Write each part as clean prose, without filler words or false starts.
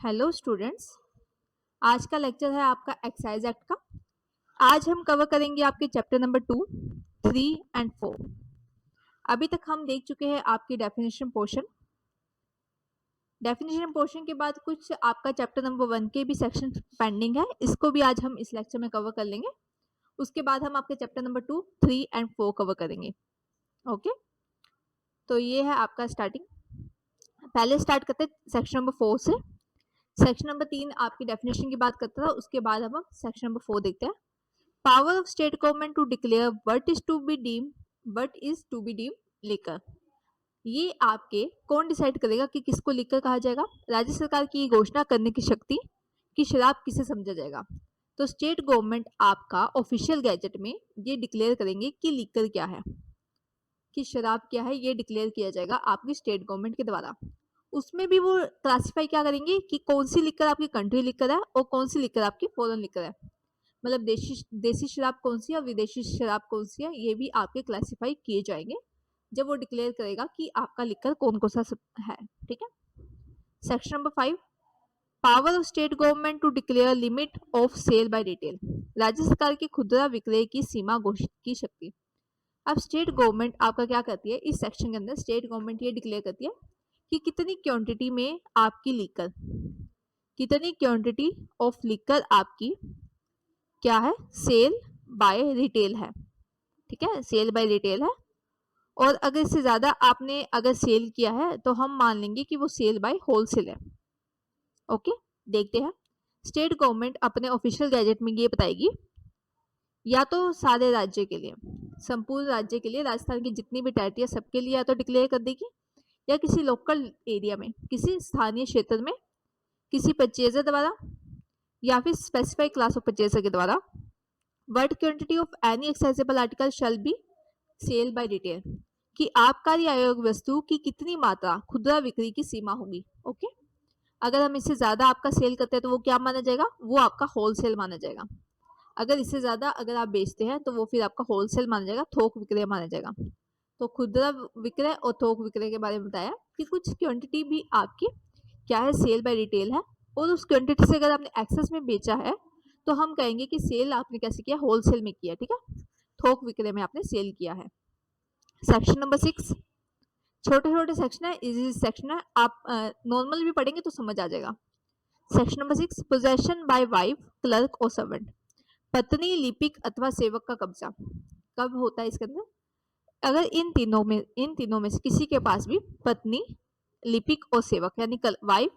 Hello students. आज का lecture है आपका एक्साइज एक्ट का। आज हम कवर करेंगे आपके चैप्टर नंबर 2, 3 एंड 4। अभी तक हम देख चुके हैं आपकी डेफिनेशन पोर्शन। डेफिनेशन पोर्शन के बाद कुछ आपका चैप्टर नंबर 1 के भी सेक्शन पेंडिंग है, इसको भी आज हम इस लेक्चर में कवर कर लेंगे। उसके बाद हम आपके चैप्टर नंबर 2, 3 एंड 4 कवर करेंगे। ओके, तो ये है आपका स्टार्टिंग। पहले स्टार्ट करते हैं सेक्शन नंबर 4 से। सेक्शन नंबर 3 आपकी डेफिनेशन की बात करता था, उसके बाद हम सेक्शन नंबर 4 देखते हैं। Power of state government to declare what is to be deem liquor. ये आपके कौन डिसाइड करेगा कि किसको लिकर कहा जाएगा? राज्य सरकार की घोषणा करने की शक्ति कि शराब किसे समझा जाएगा। तो स्टेट गवर्नमेंट आपका ऑफिशियल गैजेट में ये डिक्लेयर करेंगे कि लिकर क्या है, कि शराब क्या है, ये डिक्लेयर किया जाएगा आपकी स्टेट गवर्नमेंट के द्वारा। उसमें भी वो क्लासिफाई क्या करेंगे कि कौन सी लिकर आपकी कंट्री लिकर है और कौन सी लिकर आपकी फॉरेन लिकर है। मतलब देसी शराब कौन सी है और विदेशी शराब कौन सी है, ये भी आपके क्लासिफाई किए जाएंगे जब वो डिक्लेयर करेगा कि आपका लिकर कौन कौन सा है। ठीक है। Section number 5, power of state government to declare limit of sale by retail. राज्य सरकार की खुदरा विक्रय की सीमा घोषित की शक्ति। अब स्टेट गवर्नमेंट आपका क्या करती है, इस सेक्शन के अंदर स्टेट गवर्नमेंट ये डिक्लेयर करती है कि कितनी क्वांटिटी में आपकी लिकर, कितनी क्वांटिटी ऑफ लिकर आपकी क्या है, सेल बाय रिटेल है। ठीक है, सेल बाय रिटेल है। और अगर इससे ज्यादा आपने अगर सेल किया है तो हम मान लेंगे कि वो सेल बाय होलसेल है। ओके, देखते हैं। स्टेट गवर्नमेंट अपने ऑफिशियल गैजेट में ये बताएगी, या तो सारे राज्य के लिए, संपूर्ण राज्य के लिए, राजस्थान की जितनी भी टेरिटरी है सबके लिए या तो डिक्लेयर कर देगी, या किसी लोकल एरिया में, किसी स्थानीय क्षेत्र में, किसी परचेजर द्वारा, या फिर स्पेसिफाइड क्लास ऑफ परचेजर के द्वारा। What quantity of any accessible article shall be sale by retail, कि आबकारी आयोग वस्तु की कितनी मात्रा खुदरा बिक्री की सीमा होगी। ओके, अगर हम इससे ज्यादा आपका सेल करते हैं तो वो क्या माना जाएगा, वो आपका होलसेल माना जाएगा। अगर इससे ज्यादा अगर आप बेचते हैं तो वो फिर आपका होलसेल माना जाएगा, थोक विक्रय माना जाएगा। तो खुदरा विक्रय और थोक विक्रय के बारे में बताया कि कुछ क्वांटिटी भी आपकी क्या है, सेल बाय रिटेल है, और उस क्वांटिटी से अगर आपने एक्सेस में बेचा है तो हम कहेंगे कि सेल आपने कैसे किया, होलसेल में किया। ठीक है, थोक विक्रय में आपने सेल किया है। सेक्शन नंबर 6, छोटे छोटे सेक्शन है, इजी सेक्शन है, आप नॉर्मल भी पढ़ेंगे तो समझ आ जाएगा। Section number 6, possession bye wife, clerk और सर्वेंट। पत्नी, लिपिक अथवा सेवक का कब्जा कब होता है इसके अंदर? अगर इन तीनों में से किसी के पास भी पत्नी, लिपिक और सेवक यानी वाइफ,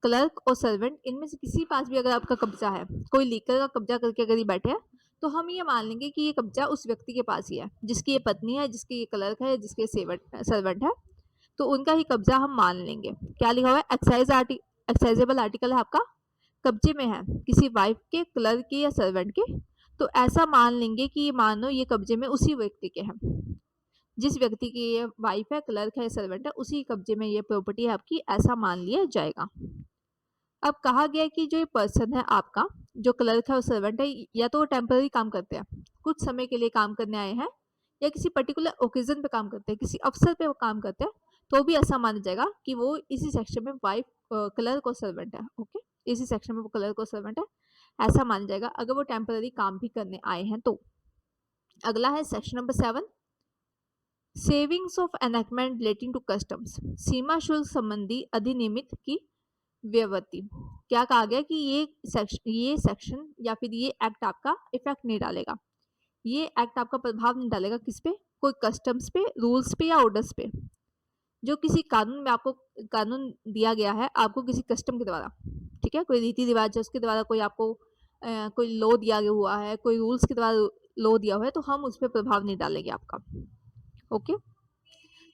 क्लर्क और सर्वेंट, इनमें से किसी पास भी अगर आपका कब्जा है, कोई लीकर का कब्जा करके अगर ये बैठे हैं, तो हम ये मान लेंगे कि ये कब्जा उस व्यक्ति के पास ही है, जिसकी ये पत्नी है, जिसकी ये क्लर्क है, जिसके सर्वेंट है, तो उनका ही कब्जा हम मान लेंगे। क्या लिखा हुआ है, एक्साइजेबल आर्टिकल है आपका, कब्जे में है किसी वाइफ के, क्लर्क के या सर्वेंट के, तो ऐसा मान लेंगे कि ये मानो ये कब्जे में उसी व्यक्ति के हैं, जिस व्यक्ति की ये वाइफ है, क्लर्क है, सर्वेंट है, उसी कब्जे में ये प्रॉपर्टी है आपकी, ऐसा मान लिया जाएगा। अब कहा गया कि जो ये पर्सन है आपका, जो क्लर्क है और सर्वेंट है, या तो वो टेम्पररी काम करते हैं, कुछ समय के लिए काम करने आए हैं, या किसी पर्टिकुलर ओकेजन पे काम करते हैं, किसी अवसर पे वो काम करते हैं, तो भी ऐसा माना जाएगा कि वो इसी सेक्शन में वाइफ, क्लर्क और सर्वेंट है। ओके, इसी सेक्शन में वो क्लर्क और सर्वेंट है, ऐसा माना जाएगा अगर वो टेम्पररी काम भी करने आए हैं तो। अगला है section number 7, savings of enactment relating to customs, सीमा शुल्क संबंधी अधिनियमित की व्यवधि। क्या कहा गया कि ये सेक्शन या फिर ये एक्ट आपका इफेक्ट नहीं डालेगा, ये एक्ट आपका प्रभाव नहीं डालेगा किस पे, कोई कस्टम्स पे, रूल्स पे या ऑर्डर्स पे। जो किसी कानून में आपको कानून दिया गया है आपको किसी कस्टम के द्वारा, ठीक है, कोई रीति रिवाज है उसके द्वारा, कोई आपको कोई लॉ दिया गया हुआ है, कोई रूल्स के द्वारा लॉ दिया हुआ है, तो हम उस पर प्रभाव नहीं डालेंगे आपका। ओके,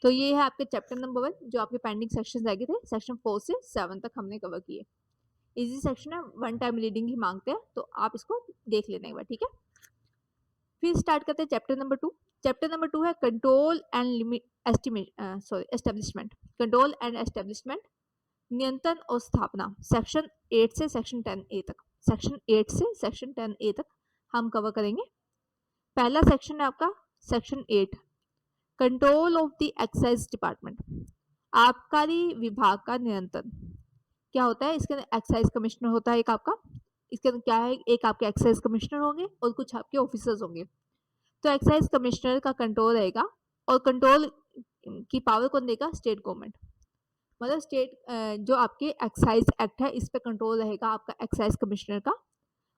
तो ये है आपके चैप्टर नंबर 1, जो आपके पेंडिंग सेक्शन रह गए थे, सेक्शन 4 से 7 तक हमने कवर किए। इजी सेक्शन है, वन टाइम रीडिंग ही मांगते हैं, तो आप इसको देख लेना एक बार। ठीक है, फिर स्टार्ट करते हैं चैप्टर नंबर 2। चैप्टर नंबर 2 है control and establishment, control and establishment, नियंत्रण और स्थापना। सेक्शन 8 से सेक्शन 10A तक, सेक्शन 8 से सेक्शन 10A तक हम कवर करेंगे। पहला सेक्शन है आपका section 8, control of the excise department, आबकारी विभाग का नियंत्रण। क्या होता है, इसके अंदर एक्साइज कमिश्नर होता है एक आपका, इसके अंदर क्या है, एक आपके एक्साइज कमिश्नर होंगे और कुछ आपके ऑफिसर्स होंगे। तो एक्साइज कमिश्नर का कंट्रोल रहेगा, और कंट्रोल की पावर कौन देगा, स्टेट गवर्नमेंट। मतलब स्टेट जो आपके एक्साइज एक्ट है इस पे कंट्रोल रहेगा आपका एक्साइज कमिश्नर का,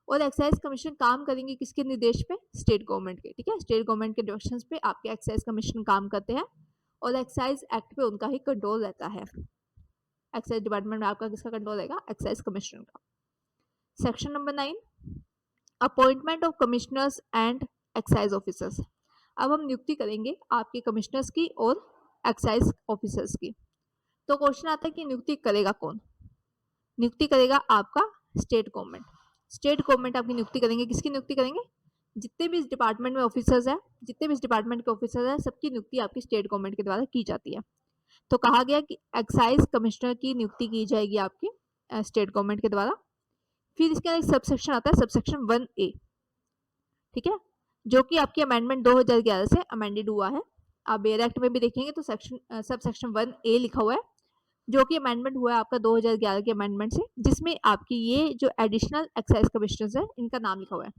और एक्साइज कमिश्नर काम करेंगे किसके निर्देश पे, स्टेट गवर्नमेंट के। ठीक है, स्टेट गवर्नमेंट के डायरेक्शंस पे आपके एक्साइज कमिश्नर काम करते हैं, और एक्साइज एक्ट पे उनका ही कंट्रोल रहता है। एक्साइज डिपार्टमेंट में आपका किसका कंट्रोल रहेगा, एक्साइज कमिश्नर का। Section number 9, appointment of commissioners and excise officers. अब हम नियुक्ति करेंगे आपके कमिश्नर्स की और एक्साइज ऑफिसर्स की। तो क्वेश्चन आता है कि नियुक्ति करेगा कौन, नियुक्ति करेगा आपका स्टेट गवर्नमेंट। स्टेट गवर्नमेंट आपकी नियुक्ति करेंगे, किसकी नियुक्ति करेंगे, जितने भी इस डिपार्टमेंट में ऑफिसर्स हैं, जितने भी इस डिपार्टमेंट के ऑफिसर्स हैं, सबकी नियुक्ति आपकी स्टेट गवर्नमेंट के द्वारा की जाती है। तो कहा गया कि एक्साइज कमिश्नर की नियुक्ति की जाएगी आपकी स्टेट गवर्नमेंट के द्वारा। फिर इसके अंदर एक सबसेक्शन आता है, सबसेक्शन 1A, ठीक है, जो कि आपकी अमेंडमेंट 2011 से अमेंडेड हुआ है। आप बेयर एक्ट में भी देखेंगे तो सेक्शन सबसेक्शन 1A लिखा हुआ है, जो कि अमेंडमेंट हुआ है आपका 2011 के अमेंडमेंट से, जिसमें आपकी ये जो एडिशनल एक्साइज कमिश्नर्स है इनका नाम लिखा हुआ है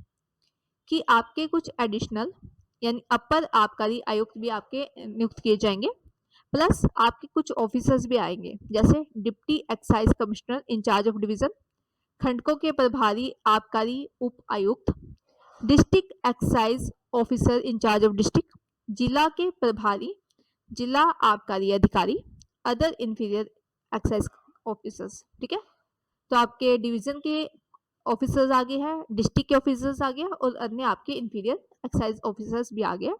कि आपके कुछ एडिशनल यानी अपर आबकारी आयुक्त भी आपके नियुक्त किए जाएंगे, प्लस आपके कुछ ऑफिसर्स भी आएंगे, जैसे deputy excise commissioner incharge of division, खंडकों के प्रभारी आबकारी उप आयुक्त, district excise officer incharge of district, जिला के प्रभारी जिला आबकारी अधिकारी, अदर इंफीरियर एक्साइज ऑफिसर्स। ठीक है, तो आपके डिवीजन के ऑफिसर्स आगे हैं, डिस्ट्रिक्ट के ऑफिसर्स आ गया, और अन्य आपके इंफीरियर एक्साइज ऑफिसर्स भी आ गया।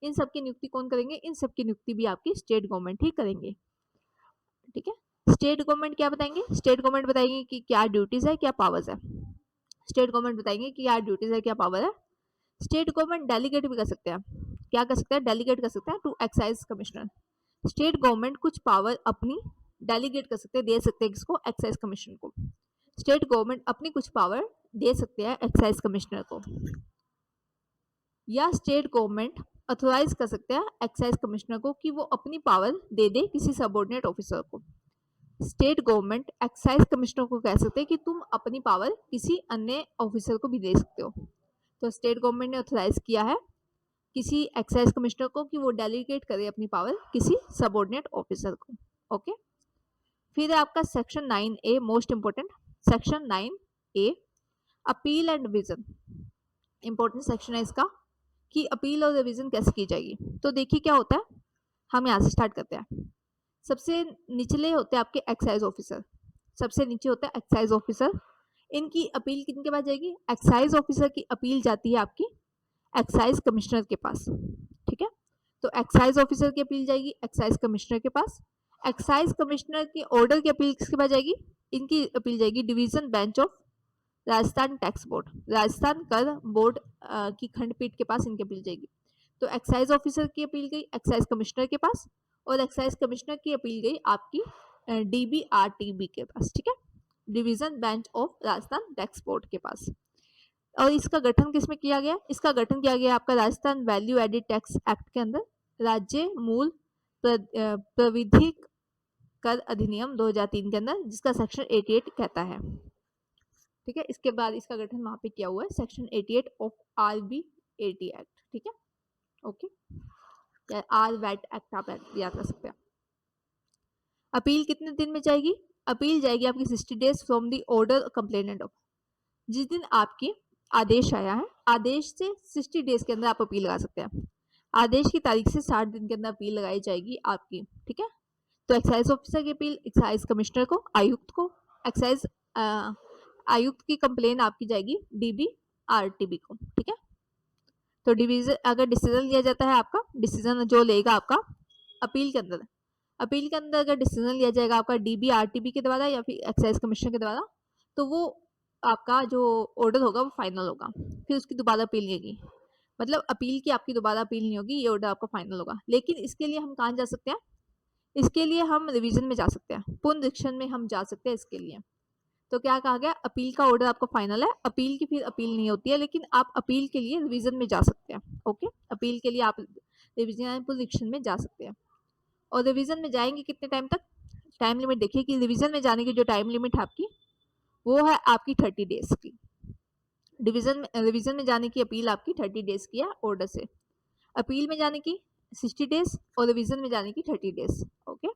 इन सबकी नियुक्ति कौन करेंगे, इन सबकी नियुक्ति भी आपकी स्टेट गवर्नमेंट ही करेंगे। ठीक है, स्टेट गवर्नमेंट क्या बताएंगे, स्टेट गवर्नमेंट बताएंगे कि क्या ड्यूटीज है, क्या पावर्स है। स्टेट गवर्नमेंट बताएंगे कि क्या ड्यूटीज है, क्या पावर है। स्टेट गवर्नमेंट डेलीगेट भी कर सकते हैं, क्या कर सकते हैं, डेलीगेट कर सकते हैं to excise commissioner. State government कुछ पावर अपनी डेलीगेट कर सकते हैं, दे सकते हैं किसको, एक्साइज कमिश्नर को। स्टेट गवर्नमेंट अपनी कुछ पावर दे सकते हैं एक्साइज कमिश्नर को, या स्टेट गवर्नमेंट अथोराइज कर सकते हैं एक्साइज कमिश्नर को कि वो अपनी पावर दे दे किसी सबऑर्डिनेट ऑफिसर को। स्टेट गवर्नमेंट एक्साइज कमिश्नर को कह सकते हैं कि तुम अपनी पावर किसी अन्य ऑफिसर को भी दे सकते हो। तो स्टेट गवर्नमेंट ने ऑथराइज किया है किसी एक्साइज कमिश्नर को कि वो डेलीगेट करे अपनी पावर किसी सबऑर्डिनेट ऑफिसर को। ओके, फिर आपका section 9A most important, section 9A appeal and revision. Important section है इसका कि अपील और रिवीजन कैसे की जाएगी। तो देखिए क्या होता है, हम यहाँ से स्टार्ट करते हैं। सबसे निचले होते हैं आपके एक्साइज ऑफिसर, सबसे नीचे होता है एक्साइज ऑफिसर। इनकी अपील किनके पास जाएगी, एक्साइज ऑफिसर की अपील जाती है आपकी एक्साइज कमिश्नर के पास। ठीक है, तो एक्साइज ऑफिसर की अपील जाएगी एक्साइज कमिश्नर के पास। एक्साइज कमिश्नर की ऑर्डर की अपील किसके पास जाएगी, इनकी अपील जाएगी division bench of Rajasthan tax board, Rajasthan कर बोर्ड की खंडपीठ के पास इनकी अपील जाएगी। तो एक्साइज ऑफिसर की अपील गई एक्साइज कमिश्नर के पास, और एक्साइज कमिश्नर की अपील गई आपकी DBRTB के पास। ठीक है, division bench of Rajasthan tax board के पास। और इसका गठन किसमें किया गया, इसका गठन किया गया आपका Rajasthan value added tax act के अंदर, राज्य मूल प्रविधिक कर अधिनियम 2003 के अंदर, जिसका सेक्शन 88 कहता है। ठीक है, इसके बाद इसका गठन वहां पे किया हुआ है सेक्शन 88 ऑफ RBAT एक्ट। ठीक है, ओके, या RVAT एक्ट आप याद कर सकते हैं। अपील कितने दिन में जाएगी, अपील जाएगी आपकी 60 days from the order complainant of, जिस दिन आपकी आदेश आया है, आदेश से 60 डेज के अंदर आप अपील लगा सकते हैं। आदेश की तारीख से 60 दिन के अंदर अपील लगाई जाएगी आपकी। ठीक है, तो एक्साइज ऑफिसर की अपील एक्साइज कमिश्नर को, आयुक्त को, एक्साइज आयुक्त की कंप्लेन आपकी जाएगी DBRTB को। ठीक है, तो डिवीजन अगर डिसीजन लिया जाता है, आपका डिसीजन जो लेगा आपका अपील के अंदर, अपील के अंदर अगर डिसीजन लिया जाएगा आपका DBRTB के द्वारा या फिर एक्साइज कमिश्नर के द्वारा, तो वो आपका जो ऑर्डर होगा वो फाइनल होगा, फिर उसकी दोबारा अपील नहीं होगी। मतलब अपील की आपकी दोबारा अपील नहीं होगी, ये ऑर्डर आपका फाइनल होगा। लेकिन इसके लिए हम कहाँ जा सकते हैं, इसके लिए हम रिवीजन में जा सकते हैं, पुनरीक्षण में हम जा सकते हैं इसके लिए। तो क्या कहा गया, अपील का ऑर्डर आपका फाइनल है, अपील की फिर अपील नहीं होती है, लेकिन आप अपील के लिए रिवीजन में जा सकते हैं। ओके, अपील के लिए आप रिवीजन पुनरीक्षण में जा सकते हैं। और रिवीजन में जाएंगे कितने टाइम तक, टाइम लिमिट देखिए कि रिवीजन में जाने की जो टाइम लिमिट है आपकी वो है आपकी 30 डेज की। रिवीजन में जाने की अपील आपकी 30 डेज की है ऑर्डर से, अपील में जाने की 60 डेज और रिवीजन में जाने की 30 डेज। ओके,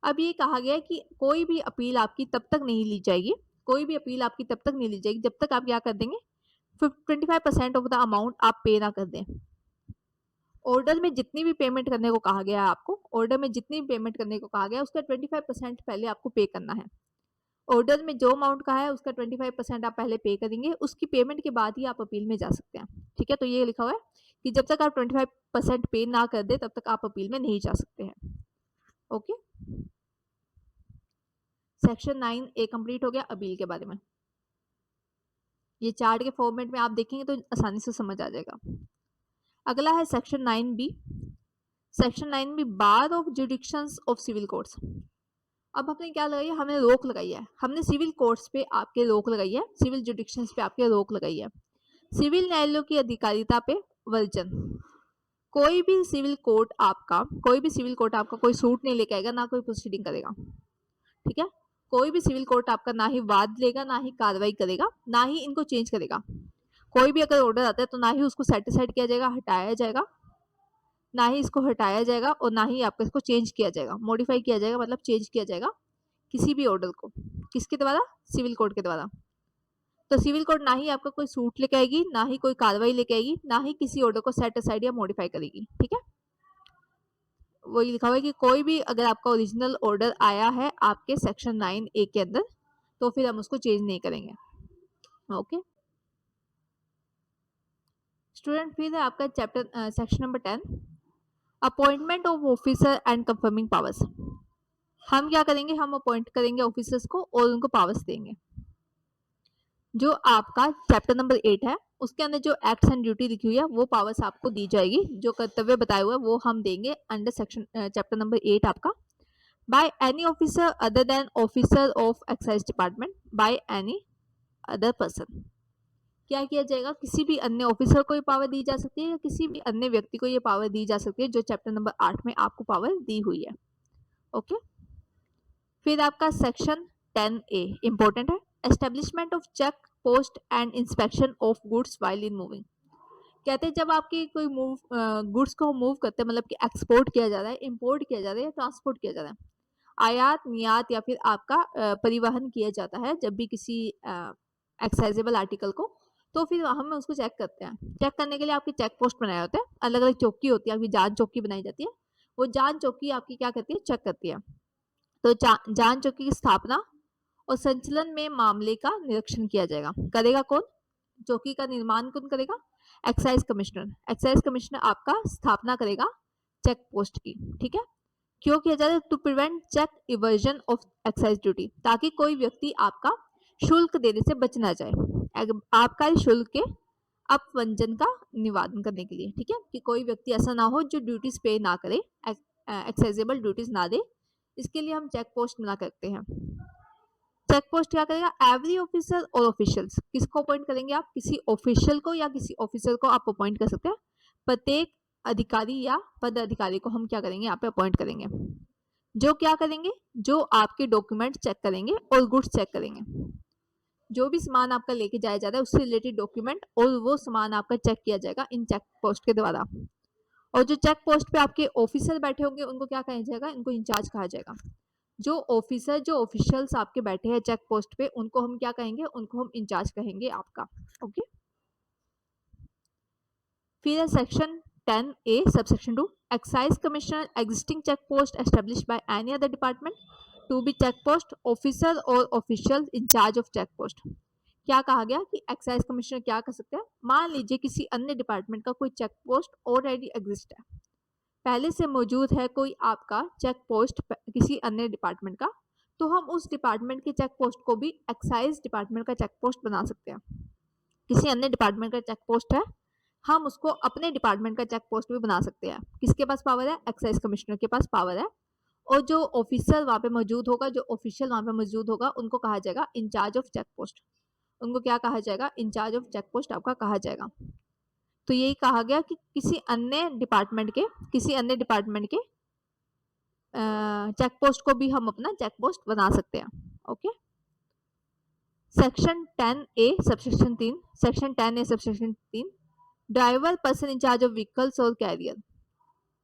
अब ये कहा गया है कि कोई भी अपील आपकी तब तक नहीं ली जाएगी, कोई भी अपील आपकी तब तक नहीं ली जाएगी जब तक आप क्या कर देंगे 25% ऑफ द अमाउंट आप पे ना कर दें। ऑर्डर में जितनी भी पेमेंट करने को कहा गया है आपको, ऑर्डर में जितनी भी पेमेंट करने को कहा गया है उसका 25% पहले आपको पे करना है। ऑर्डर में जो अमाउंट का है उसका 25% आप पहले पे करेंगे, उसकी पेमेंट के बाद ही आप अपील में जा सकते हैं। ठीक है, तो ये लिखा हुआ है कि जब तक आप 25% पे ना कर दे तब तक आप अपील में नहीं जा सकते हैं। ओके, सेक्शन 9A कंप्लीट हो गया अपील के बारे में। ये चार्ट के फॉर्मेट में आप देखेंगे तो आसानी से समझ आ जाएगा। अगला है section 9B। Section 9B bar of jurisdictions of civil courts. अब हमने क्या लगाई है, हमने रोक लगाई है, हमने सिविल कोर्ट्स पे आपके रोक लगाई है, सिविल जुडिक्शंस पे आपके रोक लगाई है। सिविल न्यायालयों की अधिकारिता पे वर्जन। कोई भी सिविल कोर्ट आपका कोई सूट नहीं लेके आएगा, ना कोई प्रोसीडिंग करेगा। ठीक है, कोई भी सिविल कोर्ट आपका ना ही वाद लेगा, ना ही कार्रवाई करेगा, ना ही इनको चेंज करेगा। कोई भी अगर ऑर्डर आता है तो ना ही उसको सेटिस्फाइड किया जाएगा, हटाया जाएगा, ना ही इसको हटाया जाएगा और ना ही आपका इसको चेंज किया जाएगा, मॉडिफाई किया जाएगा, मतलब चेंज किया जाएगा किसी भी ऑर्डर को। किसके द्वारा? सिविल कोर्ट के द्वारा। तो सिविल कोर्ट ना ही आपका कोई सूट लेके आएगी, ना ही कोई कार्रवाई लेके आएगी, ना ही किसी ऑर्डर को सेट असाइड या मॉडिफाई करेगी। ठीक है, वही लिखा हुआ है कि कोई भी अगर आपका ओरिजिनल ऑर्डर आया है आपके सेक्शन 9A के अंदर तो फिर हम उसको चेंज नहीं करेंगे। ओके स्टूडेंट, फिर है आपका chapter section number 10 appointment of officer and confirming powers. हम क्या करेंगे, हम अपॉइंट करेंगे ऑफिसर्स को और उनको पावर्स देंगे। जो आपका चैप्टर नंबर 8 है उसके अंदर जो एक्ट्स एंड ड्यूटी लिखी हुई है वो पावर्स आपको दी जाएगी, जो कर्तव्य बताए हुए वो हम देंगे अंडर सेक्शन चैप्टर नंबर 8 आपका। By any officer other than officer of excise department bye any other person. क्या किया जाएगा, किसी भी अन्य ऑफिसर को ये पावर दी जा सकती है या किसी भी अन्य व्यक्ति को ये पावर दी जा सकती है जो चैप्टर नंबर 8 में आपको पावर दी हुई है। ओके, फिर आपका सेक्शन 10A इंपॉर्टेंट है, establishment of check post and inspection of goods while in moving. कहते हैं जब आपकी कोई गुड्स को मूव करते हैं, मतलब कि एक्सपोर्ट किया जा रहा है, इंपोर्ट किया जा रहा है या ट्रांसपोर्ट किया जा रहा है, आयात निर्यात या फिर आपका परिवहन किया जाता है जब भी किसी एक्साइजेबल आर्टिकल को, तो फिर हम उसको चेक करते हैं। चेक करने के लिए आपकी चेक पोस्ट बनाए होते हैं, अलग अलग चौकी होती है, आपकी जांच चौकी बनाई जाती है, वो जांच चौकी आपकी क्या करती है, चेक करती है। तो जांच चौकी की स्थापना और संचालन में मामले का निरीक्षण किया जाएगा। करेगा कौन? चौकी का निर्माण कौन करेगा? Excise commissioner. एक्साइज कमिश्नर आपका स्थापना करेगा चेक पोस्ट की। ठीक है, क्यों किया जाता है? To prevent check evasion of excise duty, ताकि कोई व्यक्ति आपका शुल्क देने से बच ना जाए, आबकारी शुल्क के अपवंचन का निवारण करने के लिए। ठीक है, कि कोई व्यक्ति ऐसा ना हो जो ड्यूटीज पे ना करे, एक्साइजेबल ड्यूटीज ना दे, इसके लिए हम चेक पोस्ट बना करते हैं। चेक पोस्ट क्या करेगा? एवरी ऑफिसर और ऑफिशियल्स, किसको अपॉइंट करेंगे आप? किसी ऑफिशियल को या किसी ऑफिसर को आप अपॉइंट कर सकते हैं। प्रत्येक अधिकारी या पद अधिकारी को हम क्या करेंगे, यहाँ पे अपॉइंट करेंगे, जो क्या करेंगे, जो आपके डॉक्यूमेंट चेक करेंगे और गुड्स चेक करेंगे। जो भी सामान आपका लेके जाया जा रहा है उससे रिलेटेड डॉक्यूमेंट और वो सामान आपका चेक किया जाएगा इन चेक पोस्ट के द्वारा। और जो चेक पोस्ट पे आपके ऑफिसर बैठे होंगे उनको क्या कहा जाएगा? इनको इंचार्ज कहा जाएगा। जो ऑफिसर, जो ऑफिशियल्स आपके बैठे हैं चेक पोस्ट पे, उनको हम क्या कहेंगे? उनको हम इंचार्ज कहेंगे आपका। ओके, फिर है section 10A subsection 2 excise commissioner existing check post establish by any other department to be check post officer और official incharge of check post. क्या कहा गया कि एक्साइज कमिश्नर क्या कर सकते हैं? मान लीजिए किसी अन्य डिपार्टमेंट का कोई चेक पोस्ट ऑलरेडी एग्जिस्ट है, पहले से मौजूद है कोई आपका चेक पोस्ट किसी अन्य डिपार्टमेंट का, तो हम उस डिपार्टमेंट के चेक पोस्ट को भी एक्साइज डिपार्टमेंट का चेक पोस्ट बना सकते हैं। किसी अन्य डिपार्टमेंट का चेक पोस्ट है, हम उसको अपने डिपार्टमेंट का चेक पोस्ट भी बना सकते हैं। किसके पास पावर है? एक्साइज कमिश्नर के पास पावर है। और जो ऑफिसर वहां पे मौजूद होगा, जो ऑफिशियल वहां पे मौजूद होगा, उनको कहा जाएगा इंचार्ज ऑफ चेक पोस्ट। उनको क्या कहा जाएगा? इंचार्ज ऑफ चेक पोस्ट आपका कहा जाएगा। तो यही कहा गया कि किसी अन्य डिपार्टमेंट के चेक पोस्ट को भी हम अपना चेक पोस्ट बना सकते हैं। Okay, section 10A subsection 3, section 10A subsection 3, driver person incharge of vehicles और कैरियर।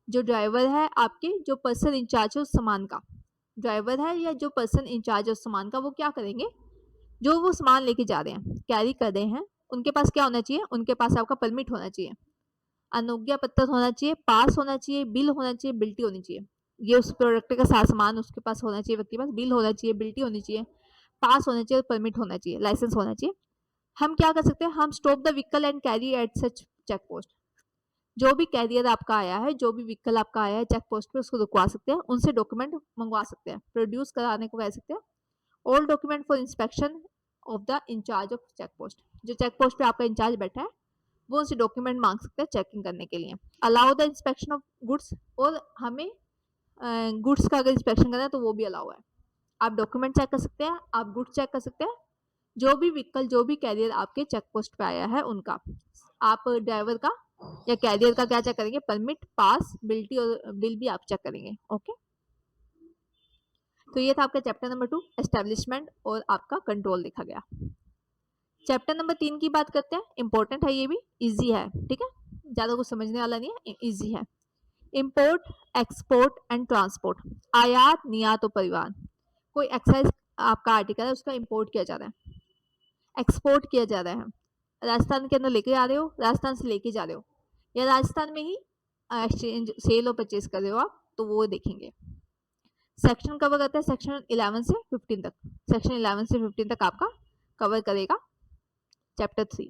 जो ड्राइवर है आपके, जो पर्सन इंचार्ज है उस सामान का, ड्राइवर है या जो पर्सन इंचार्ज है उस सामान का, वो क्या करेंगे, जो वो सामान लेके जा रहे हैं, कैरी कर रहे हैं, उनके पास क्या होना चाहिए, उनके पास आपका परमिट होना चाहिए, अनुज्ञा पत्र होना चाहिए, पास होना चाहिए, बिल होना चाहिए, बिल्टी होनी चाहिए। ये उस प्रोडक्ट का सारा सामान उसके पास होना चाहिए, व्यक्ति के पास बिल होना चाहिए, बिल्टी होनी चाहिए, पास होना चाहिए और परमिट होना चाहिए, लाइसेंस होना चाहिए। हम क्या कर सकते हैं, हम stop the vehicle and carry at such check post. जो भी कैरियर आपका आया है, जो भी व्हीकल आपका आया है चेक पोस्ट पे, उसको रुकवा सकते हैं, उनसे डॉक्यूमेंट मंगवा सकते हैं, प्रोड्यूस कराने को कह सकते हैं। All document for inspection of the incharge of check post. जो चेक पोस्ट पे आपका इंचार्ज बैठा है वो उनसे डॉक्यूमेंट मांग सकते हैं चेकिंग करने के लिए। Allow the inspection of goods, और हमें गुड्स का अगर इंस्पेक्शन करना है तो वो भी अलाउ है। आप डॉक्यूमेंट चेक कर सकते हैं, आप गुड्स चेक कर सकते हैं, जो भी व्हीकल, जो भी कैरियर आपके चेक पोस्ट पे आया है उनका। आप ड्राइवर का या कैरियर का क्या चेक करेंगे, परमिट, पास, बिल्टी और बिल भी आप चेक करेंगे। ओके, तो ये था आपका चैप्टर नंबर 2, एस्टेब्लिशमेंट और आपका कंट्रोल देखा गया। चैप्टर नंबर 3 की बात करते हैं, इंपॉर्टेंट है, ये भी इजी है, ठीक है, ज्यादा कुछ समझने वाला नहीं है, इजी है। इंपोर्ट, एक्सपोर्ट एंड ट्रांसपोर्ट, आयात, निर्यात और परिवहन। कोई एक्साइज आपका आर्टिकल है, उसका इंपोर्ट किया जा रहा है, एक्सपोर्ट किया जा रहा है, राजस्थान के अंदर लेके आ रहे हो, राजस्थान से लेके जा रहे हो, या राजस्थान में ही एक्सचेंज, सेल और परचेज कर रहे हो आप, तो वो देखेंगे। सेक्शन कवर करता है सेक्शन 11 से 15 तक, सेक्शन 11 से 15 तक आपका कवर करेगा chapter 3।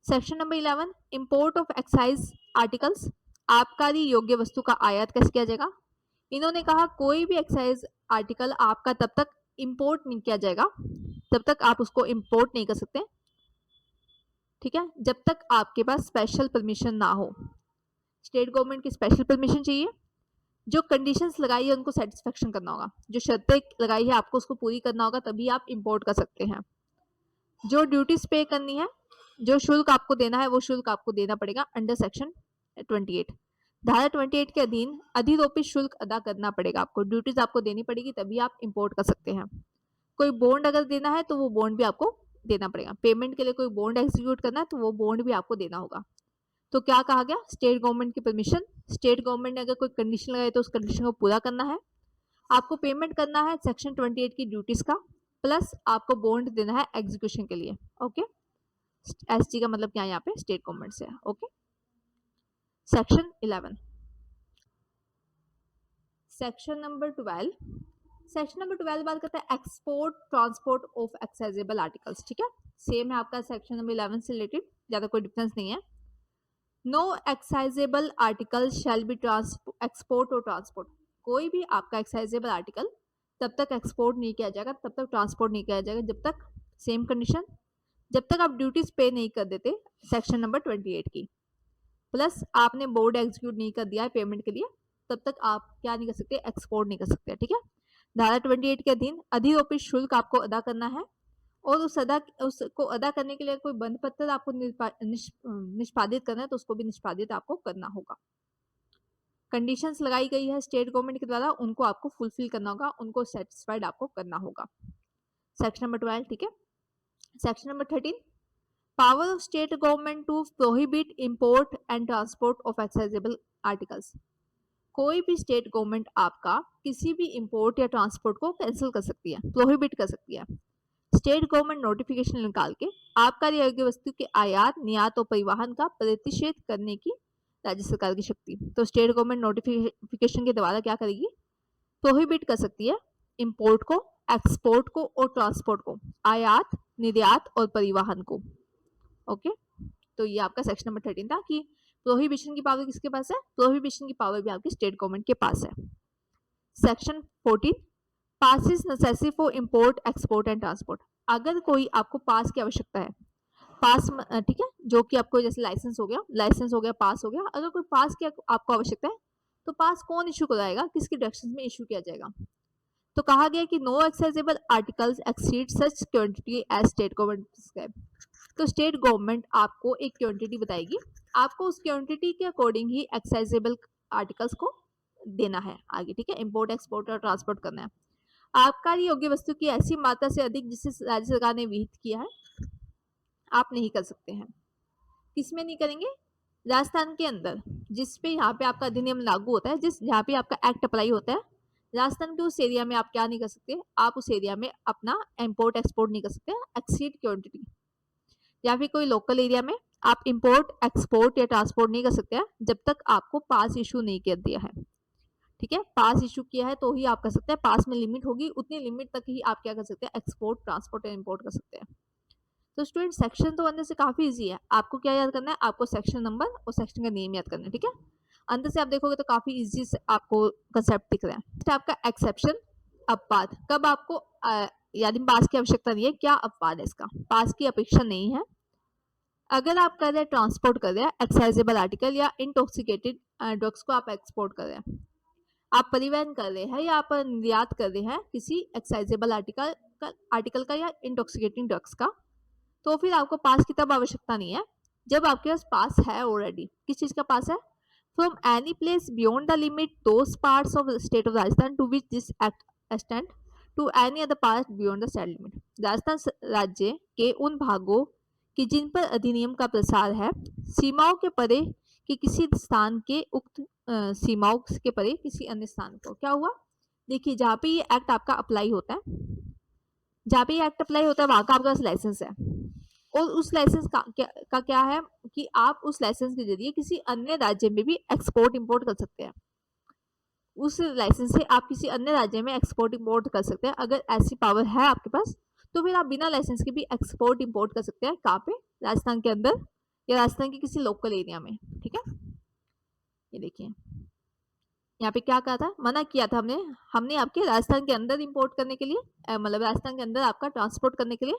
Section number 11, import of excise articles, आबकारी योग्य वस्तु का आयात कैसे किया जाएगा। इन्होंने कहा कोई भी एक्साइज आर्टिकल आपका तब तक इंपोर्ट नहीं किया जाएगा, तब तक आप उसको इंपोर्ट नहीं कर सकते, ठीक है, जब तक आपके पास स्पेशल परमिशन ना हो। स्टेट गवर्नमेंट की स्पेशल परमिशन चाहिए, जो कंडीशंस लगाई है उनको सेटिस्फेक्शन करना होगा, जो शर्तें लगाई है आपको उसको पूरी करना होगा, तभी आप इंपोर्ट कर सकते हैं। जो ड्यूटीज पे करनी है, जो शुल्क आपको देना है, वो शुल्क आपको देना पड़ेगा अंडर सेक्शन 28। धारा 28 के अधीन अधिरोपित शुल्क अदा करना पड़ेगा आपको, ड्यूटीज आपको देनी पड़ेगी, तभी आप इंपोर्ट कर सकते हैं। कोई बॉन्ड अगर देना है तो वो बॉन्ड भी आपको देना पड़ेगा, पेमेंट के लिए कोई बॉन्ड एग्जीक्यूट करना है तो वो बॉन्ड भी आपको देना होगा। तो क्या कहा गया, स्टेट गवर्नमेंट की परमिशन, स्टेट गवर्नमेंट ने अगर कोई कंडीशन लगाई तो उस कंडीशन को पूरा करना है, आपको पेमेंट करना है सेक्शन 28 की ड्यूटीज का, प्लस आपको बॉन्ड देना है एग्जीक्यूशन के लिए। ओके, एसटी का मतलब क्या है यहाँ पे, स्टेट गवर्नमेंट से। Okay, section 11, section number 12, section number 12 बात करता है export transport of excisable articles, ठीक है, सेम है आपका सेक्शन नंबर 11 से रिलेटेड, ज्यादा कोई डिफरेंस नहीं है। No excisable article shall be export और ट्रांसपोर्ट, कोई भी आपका एक्साइजेबल आर्टिकल तब तक एक्सपोर्ट नहीं किया जाएगा, तब तक ट्रांसपोर्ट नहीं किया जाएगा, जब तक, सेम कंडीशन, जब तक आप ड्यूटीज पे नहीं कर देते सेक्शन नंबर 28 की, प्लस आपने बोर्ड एग्जीक्यूट नहीं कर दिया है पेमेंट के लिए, तब तक आप क्या नहीं कर सकते, एक्सपोर्ट नहीं कर सकते, ठीक है। धारा 28 के अधीन अधिरोपित शुल्क आपको अदा करना है, और उसको अदा करने के लिए कोई बंध पत्र आपको निष्पादित करना है तो उसको भी निष्पादित आपको करना होगा। कंडीशंस लगाई गई है स्टेट गवर्नमेंट के द्वारा, उनको आपको फुलफिल करना होगा, उनको सेटिस्फाइड आपको करना होगा। सेक्शन नंबर 12, ठीक है। Section number 13, power of state government to prohibit import and transport of excisable articles, कोई भी स्टेट गवर्नमेंट आपका किसी भी इंपोर्ट या ट्रांसपोर्ट को कैंसिल कर सकती है, प्रोहिबिट कर सकती है। स्टेट गवर्नमेंट नोटिफिकेशन निकाल के आबकारी योग्य वस्तु के आयात, निर्यात और परिवहन का प्रतिषेध करने की राज्य सरकार की शक्ति। तो स्टेट गवर्नमेंट नोटिफिकेशन के द्वारा क्या करेगी, प्रोहिबिट कर सकती है इंपोर्ट को, एक्सपोर्ट को और ट्रांसपोर्ट को, आयात, निर्यात और परिवहन को। ओके, तो ये आपका सेक्शन नंबर 13 था कि प्रोहिबिशन की पावर किसके पास है, प्रोहिबिशन की पावर भी आपकी स्टेट गवर्नमेंट के पास है। Section 14, passes necessary for import, export and transport, अगर कोई आपको पास की आवश्यकता है, पास, ठीक है, जो कि आपको जैसे लाइसेंस हो गया, पास हो गया, अगर कोई पास की आपको आवश्यकता है तो पास कौन इशू कराएगा, किसके डायरेक्शन में इशू किया जाएगा। तो कहा गया कि no accessible articles exceed such quantity as state government prescribe, तो स्टेट गवर्नमेंट आपको एक क्वांटिटी बताएगी, आपको उस क्वांटिटी के अकॉर्डिंग ही एक्साइजेबल आर्टिकल्स को देना है आगे, ठीक है, इंपोर्ट एक्सपोर्ट और ट्रांसपोर्ट करना है। आबकारी योग्य वस्तु की ऐसी मात्रा से अधिक जिसे राज्य सरकार ने विहित किया है आप नहीं कर सकते हैं। किसमें नहीं करेंगे? राजस्थान के अंदर, जिस पे यहाँ पे आपका अधिनियम लागू होता है, जिस जहाँ पे आपका एक्ट अप्लाई होता है, राजस्थान के उस एरिया में आप क्या नहीं कर सकते, आप उस एरिया में अपना इंपोर्ट एक्सपोर्ट नहीं कर सकते एक्सीड क्वांटिटी, या फिर कोई लोकल एरिया में आप इंपोर्ट एक्सपोर्ट या ट्रांसपोर्ट नहीं कर सकते हैं जब तक आपको पास इशू नहीं कर दिया है, ठीक है। पास इशू किया है तो ही आप कर सकते हैं, पास में लिमिट होगी, उतनी लिमिट तक ही आप क्या कर सकते हैं, एक्सपोर्ट ट्रांसपोर्ट या इंपोर्ट कर सकते हैं। तो स्टूडेंट सेक्शन तो अंदर से काफी इजी है, आपको क्या याद करना है, आपको सेक्शन नंबर और सेक्शन का नेम याद करना है, ठीक है। अंदर से आप देखोगे तो काफी इजी से आपको कंसेप्ट दिख रहा है। तो आपका एक्सेप्शन, अपवाद, कब आपको यानी पास की आवश्यकता नहीं है, क्या अपवाद है इसका, पास की अपेक्षा नहीं है। अगर आप कर रहे हैं ट्रांसपोर्ट कर रहे हैं एक्साइजेबल आर्टिकल या इंटॉक्सिकेटेड ड्रग्स को आप एक्सपोर्ट कर रहे हैं, आप परिवहन कर रहे हैं या आप निर्यात कर रहे हैं किसी एक्साइजेबल आर्टिकल का या इंटॉक्सिकेटिंग ड्रग्स का, तो फिर आपको पास की तब आवश्यकता नहीं है जब आपके पास है ऑलरेडी। किस चीज का पास है? From any place beyond the limit those parts of state of Rajasthan to which this act extend to any other part beyond the said limit. Rajasthan राज्य के उन भागों कि जिन पर अधिनियम का प्रसार है, सीमाओं के परे कि किसी स्थान के उक्त सीमाओं के परे किसी अन्य स्थान को। क्या हुआ? देखिए जहाँ पे ये एक्ट आपका अप्लाई होता है, जहाँ पे ये एक्ट अप्लाई होता है वहां का आपका लाइसेंस है, और उस लाइसेंस का क्या है कि आप उस लाइसेंस के जरिए किसी अन्य राज्य में भी एक्सपोर्ट इंपोर्ट कर सकते हैं। उस लाइसेंस से आप किसी अन्य राज्य में एक्सपोर्ट इंपोर्ट कर सकते हैं, अगर ऐसी पावर है आपके पास तो फिर आप बिना लाइसेंस के भी एक्सपोर्ट इंपोर्ट कर सकते हैं। कहाँ पे? राजस्थान के अंदर या राजस्थान के किसी लोकल एरिया में, ठीक है। ये देखिए यहाँ पे क्या कहा था, मना किया था हमने आपके राजस्थान के अंदर इंपोर्ट करने के लिए, मतलब राजस्थान के अंदर आपका ट्रांसपोर्ट करने के लिए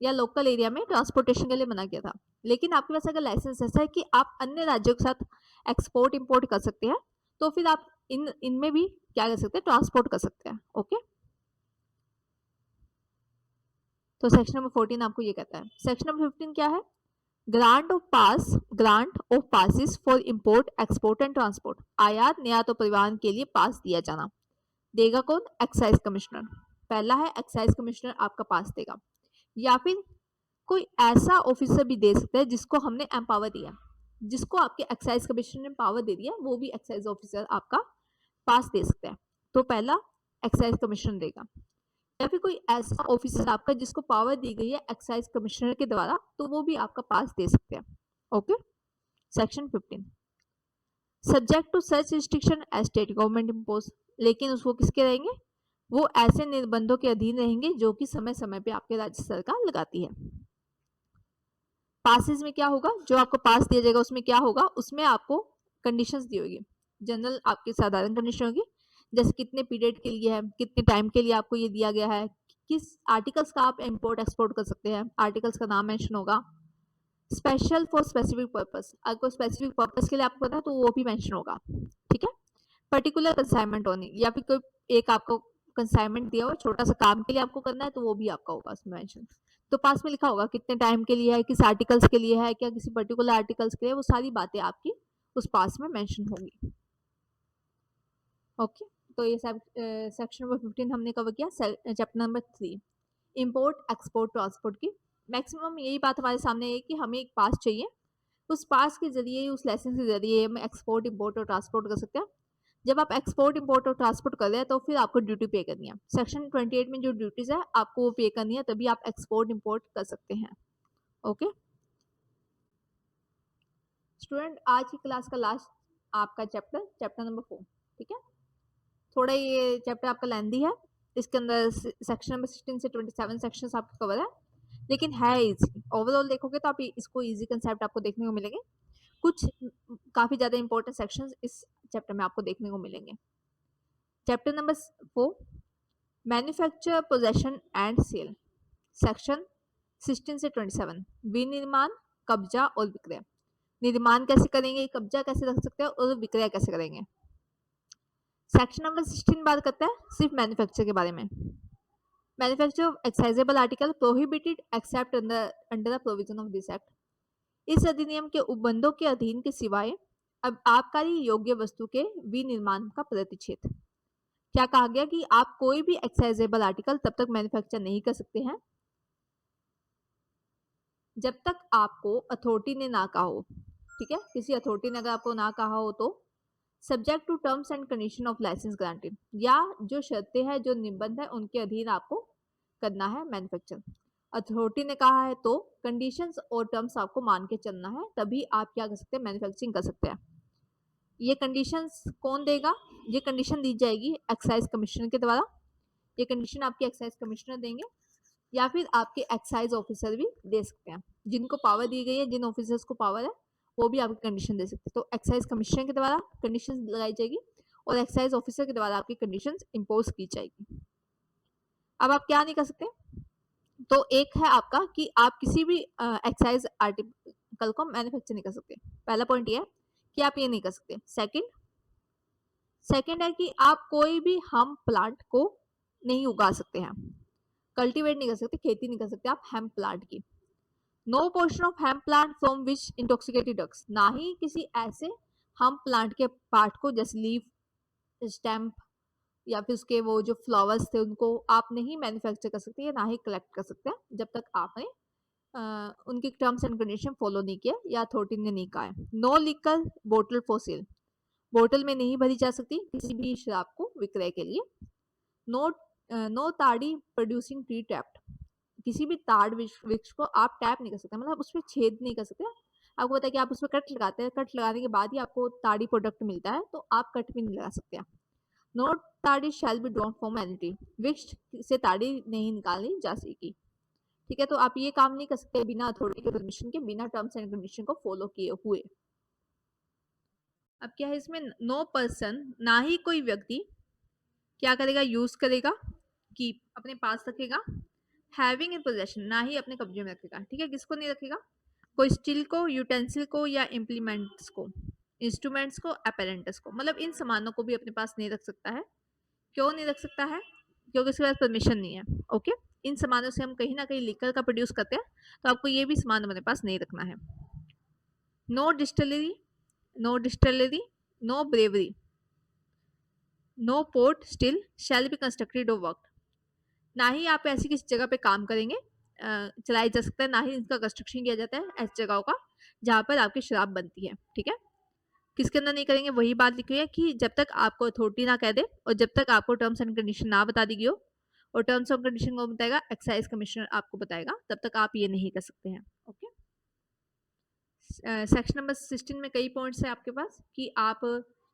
या लोकल एरिया में ट्रांसपोर्टेशन के लिए मना किया था। लेकिन आपके पास अगर लाइसेंस ऐसा है कि आप अन्य राज्यों के साथ एक्सपोर्ट इंपोर्ट कर सकते हैं, तो फिर आप इनमें भी क्या कर सकते हैं, ट्रांसपोर्ट कर सकते हैं। ओके, तो सेक्शन नंबर 14 आपको ये कहता है। सेक्शन नंबर 15 क्या है? Grant of passes for import export and transport. आयात निर्यात और परिवहन के लिए पास दिया जाना। देगा कौन? Excise commissioner. पहला है एक्साइज कमिश्नर आपका पास देगा, या फिर कोई ऐसा ऑफिसर भी दे सकता है जिसको हमने एम्पावर दिया, जिसको आपके एक्साइज कमिश्नर ने पावर दे दिया, वो भी एक्साइज ऑफिसर आपका पास दे सकता है। तो पहला एक्साइज कमिश्नर देगा, या फिर कोई ऐसा ऑफिसर आपका जिसको पावर दी गई है एक्साइज कमिश्नर के द्वारा, तो वो भी आपका पास दे सकते हैं। Okay, section 15 subject to such restriction as state government impose. लेकिन उसको किसके रहेंगे? वो ऐसे निर्बंधों के अधीन रहेंगे जो कि समय समय पे आपके राज्य सरकार लगाती है। पासेस में क्या होगा, जो आपको पास दिया जाएगा उसमें क्या होगा, उसमें आपको कंडीशंस दी होगी। जनरल आपकी साधारण कंडीशन होगी, जैसे कितने पीरियड के लिए है, कितने टाइम के लिए आपको ये दिया गया है, किस आर्टिकल्स का आप इंपोर्ट एक्सपोर्ट कर सकते हैं, आर्टिकल्स का नाम मेंशन होगा। स्पेशल फॉर स्पेसिफिक पर्पस, अगर स्पेसिफिक पर्पस के लिए आपको पता है तो वो भी मेंशन होगा, ठीक है। पर्टिकुलर कंसाइनमेंट होनी, या फिर कोई एक आपको कंसाइनमेंट दिया हुआ छोटा सा काम के लिए आपको करना है तो वो भी आपका होगा उसमें मेंशन। तो पास में लिखा होगा कितने टाइम के लिए है, किस आर्टिकल्स के लिए है, क्या किसी पर्टिकुलर आर्टिकल्स के लिए, वो सारी बातें आपकी उस पास में मेंशन होगी। ओके, तो ये सब सेक्शन नंबर 15 हमने कवर किया। Chapter number 3 import export transport की मैक्सिमम यही बात हमारे सामने है कि हमें एक पास चाहिए, उस पास के जरिए, उस लाइसेंस के जरिए हम एक्सपोर्ट इंपोर्ट और ट्रांसपोर्ट कर सकते हैं। जब आप एक्सपोर्ट इंपोर्ट और ट्रांसपोर्ट कर रहे हैं तो फिर आपको ड्यूटी पे करनी है। सेक्शन 28 में जो ड्यूटीज है आपको वो पे करनी है, तभी आप एक्सपोर्ट इंपोर्ट कर सकते हैं। ओके स्टूडेंट, आज की क्लास का लास्ट आपका चैप्टर नंबर 4, ठीक है। थोड़ा ये चैप्टर आपका लेंदी है, इसके अंदर सेक्शन नंबर 16 से 27 सेक्शंस आपके कवर है, लेकिन है इजी। ओवरऑल देखोगे तो आप इसको इजी कंसेप्ट आपको देखने को मिलेंगे। कुछ काफी ज्यादा इंपॉर्टेंट सेक्शंस इस चैप्टर में आपको देखने को मिलेंगे। Chapter number 4 manufacture possession and sale, section 16 से 27 विनिर्माण, कब्जा और विक्रय। निर्माण कैसे करेंगे, कब्जा कैसे रख सकते हैं और विक्रय कैसे करेंगे। सेक्शन नंबर 16 बात करता है सिर्फ मैन्युफैक्चर के बारे में। Manufacture of excisable article prohibited except under the provision of this act. इस अधिनियम के उपबंधों के अधीन के सिवाय अब आबकारी योग्य वस्तु के विनिर्माण का प्रतिषेध। क्या कहा गया कि आप कोई भी एक्साइजेबल आर्टिकल तब तक मैन्युफैक्चर नहीं कर सकते हैं जब तक आपको अथॉरिटी ने ना कहा हो। ठीक है, किसी अथॉरिटी ने अगर आपको ना कहा हो तो subject to terms and condition of licence granted, या जो शर्तें हैं जो निबंध है उनके अधीन आपको करना है मैन्युफैक्चर। अथॉरिटी ने कहा है तो कंडीशंस और टर्म्स आपको मान के चलना है, तभी आप क्या कर सकते हैं, मैन्युफैक्चरिंग कर सकते हैं। ये कंडीशंस कौन देगा? ये कंडीशन दी जाएगी एक्साइज कमिश्नर के द्वारा। ये कंडीशन आपके एक्साइज कमिश्नर देंगे या फिर आपके एक्साइज ऑफिसर भी दे सकते हैं। जिनको पावर दी गई है, जिन ऑफिसर्स को पावर है, वो भी आपकी कंडीशन दे सकते हैं। तो एक्साइज कमिश्नर के द्वारा कंडीशन लगाई जाएगी और एक्साइज ऑफिसर के द्वारा आपकी कंडीशन इम्पोज की जाएगी। अब आप क्या नहीं कर सकते? तो एक है आपका कि आप किसी भी एक्साइज आर्टिकल को मैन्युफैक्चर नहीं कर सकते। पहला पॉइंट ये है कि आप ये नहीं कर सकते। सेकंड है कि आप कोई भी हम प्लांट को नहीं उगा सकते हैं, कल्टीवेट नहीं कर सकते, खेती नहीं कर सकते आप हेम्प प्लांट की। No portion of hemp plant from which intoxicated drugs, ना ही किसी ऐसे हम प्लांट के पार्ट को, जैसे लीफ, स्टेम या फिर उसके वो जो फ्लावर्स थे उनको आप नहीं मैन्युफैक्चर कर सकते या ना ही कलेक्ट कर सकते हैं जब तक आपने उनकी टर्म्स एंड कंडीशन फॉलो नहीं किया या अथॉरिटी ने नहीं कहा है। नो लिकर बोतल फॉर सेल, बोतल में नहीं भरी जा सकती किसी भी शराब को विक्रय के लिए। नो ताड़ी प्रोड्यूसिंग ट्री टैप्ड, किसी भी ताड़ वृक्ष को आप टैप नहीं कर सकते, मतलब उसमें छेद नहीं कर सकते। आपको पता है कि आप उसमें कट लगाते हैं, कट लगाने के बाद ही आपको ताड़ी प्रोडक्ट मिलता है, तो आप कट भी नहीं लगा सकते। नो ताड़ी shall be drawn from any tree, वृक्ष से ताड़ी नहीं निकाली जा सकेगी। ठीक है, तो आप ये काम नहीं कर सकते बिना अथॉरिटी के परमिशन के, बिना टर्म्स एंड कंडीशन को फॉलो किए हुए। अब क्या है इसमें, नो पर्सन, ना ही कोई व्यक्ति क्या करेगा, यूज करेगा, कीप अपने पास रखेगा, हैविंग इन पोजेशन ना ही अपने कब्जे में रखेगा। ठीक है, किसको नहीं रखेगा? कोई स्टील को, यूटेंसिल को या इम्प्लीमेंट्स को, इंस्ट्रूमेंट्स को, अपैरेंटस को, मतलब इन सामानों को भी अपने पास नहीं रख सकता है। क्यों नहीं रख सकता है? क्योंकि उसके पास परमिशन नहीं है। ओके, इन सामानों से हम कहीं ना कहीं लिकर का प्रोड्यूस करते हैं, तो आपको ये भी सामान अपने पास नहीं रखना है। No distillery, no brewery, no pot still shall be constructed और वर्क, ना ही आप ऐसी किसी जगह पे काम करेंगे, चलाया जा सकता है, ना ही इनका कंस्ट्रक्शन किया जाता है ऐसी जगहों का जहाँ पर आपकी शराब बनती है। ठीक है, किसके अंदर नहीं करेंगे? वही बात लिखी हुई है कि जब तक आपको अथॉरिटी ना कह दे और जब तक आपको टर्म्स एंड कंडीशन ना बता दी गई हो, और टर्म्स ऑफ कंडीशन को बताएगा एक्साइज कमिश्नर आपको बताएगा, तब तक आप ये नहीं कर सकते हैं। ओके, सेक्शन नंबर 16 में कई पॉइंट्स है आपके पास कि आप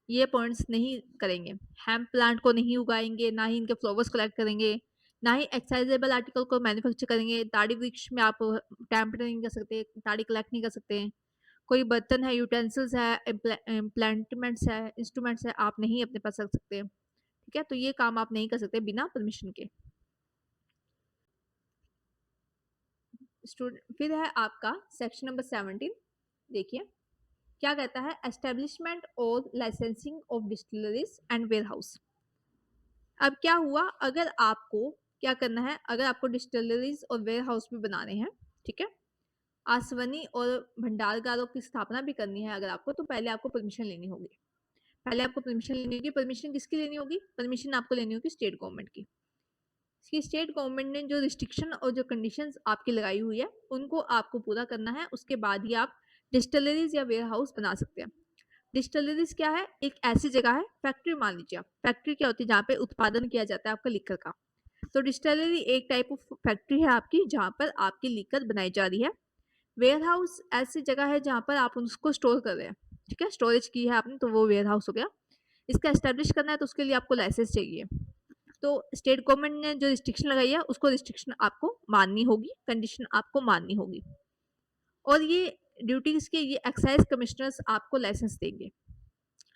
ये पॉइंट्स नहीं करेंगे। हेम्प प्लांट को नहीं उगाएंगे, ना ही इनके फ्लावर्स कलेक्ट करेंगे, ना ही एक्साइजेबल आर्टिकल को मैन्युफैक्चर करेंगे। ताड़ी वृक्ष में आप टैम्पर नहीं कर सकते, ताड़ी कलेक्ट नहीं कर सकते। कोई बर्तन है, यूटेंसिल्स है, इम्प्लांटमेंट्स है, इंस्ट्रूमेंट्स है, आप नहीं अपने पास रख सकते। ठीक है, तो ये काम आप नहीं कर सकते बिना परमिशन के। फिर है आपका सेक्शन नंबर 17, देखिए क्या कहता है, एस्टेब्लिशमेंट और licensing of distilleries and warehouse. अब क्या हुआ, अगर आपको क्या करना है, अगर आपको डिस्टिलरीज और वेयरहाउस भी बनाने हैं, ठीक है, आसवनी और भंडारगारों की स्थापना भी करनी है अगर आपको, तो पहले आपको परमिशन लेनी होगी। पहले आपको परमिशन लेनी होगी। परमिशन किसकी लेनी होगी? परमिशन आपको लेनी होगी स्टेट गवर्नमेंट की। स्टेट गवर्नमेंट ने जो रिस्ट्रिक्शन और जो कंडीशंस आपकी लगाई हुई है उनको आपको पूरा करना है, उसके बाद ही आप डिस्टिलरीज या वेयर हाउस बना सकते हैं। डिस्टिलरीज क्या है? एक ऐसी जगह है, फैक्ट्री मान लीजिए आप, फैक्ट्री क्या होती है? जहाँ पे उत्पादन किया जाता है आपका लिकर का। तो डिस्टिलरी एक टाइप ऑफ फैक्ट्री है आपकी, जहाँ पर आपकी लिकर बनाई जा रही है। वेयर हाउस ऐसी जगह है जहाँ पर आप उसको स्टोर कर रहे हैं। ठीक है, स्टोरेज की है आपने, तो वो वेयर हाउस हो गया। इसका एस्टेब्लिश करना है तो उसके लिए आपको लाइसेंस चाहिए। तो स्टेट गवर्नमेंट ने जो रिस्ट्रिक्शन लगाई है उसको रिस्ट्रिक्शन आपको माननी होगी, कंडीशन आपको माननी होगी। और ये ड्यूटीज के ये एक्साइज कमिश्नर्स आपको लाइसेंस देंगे।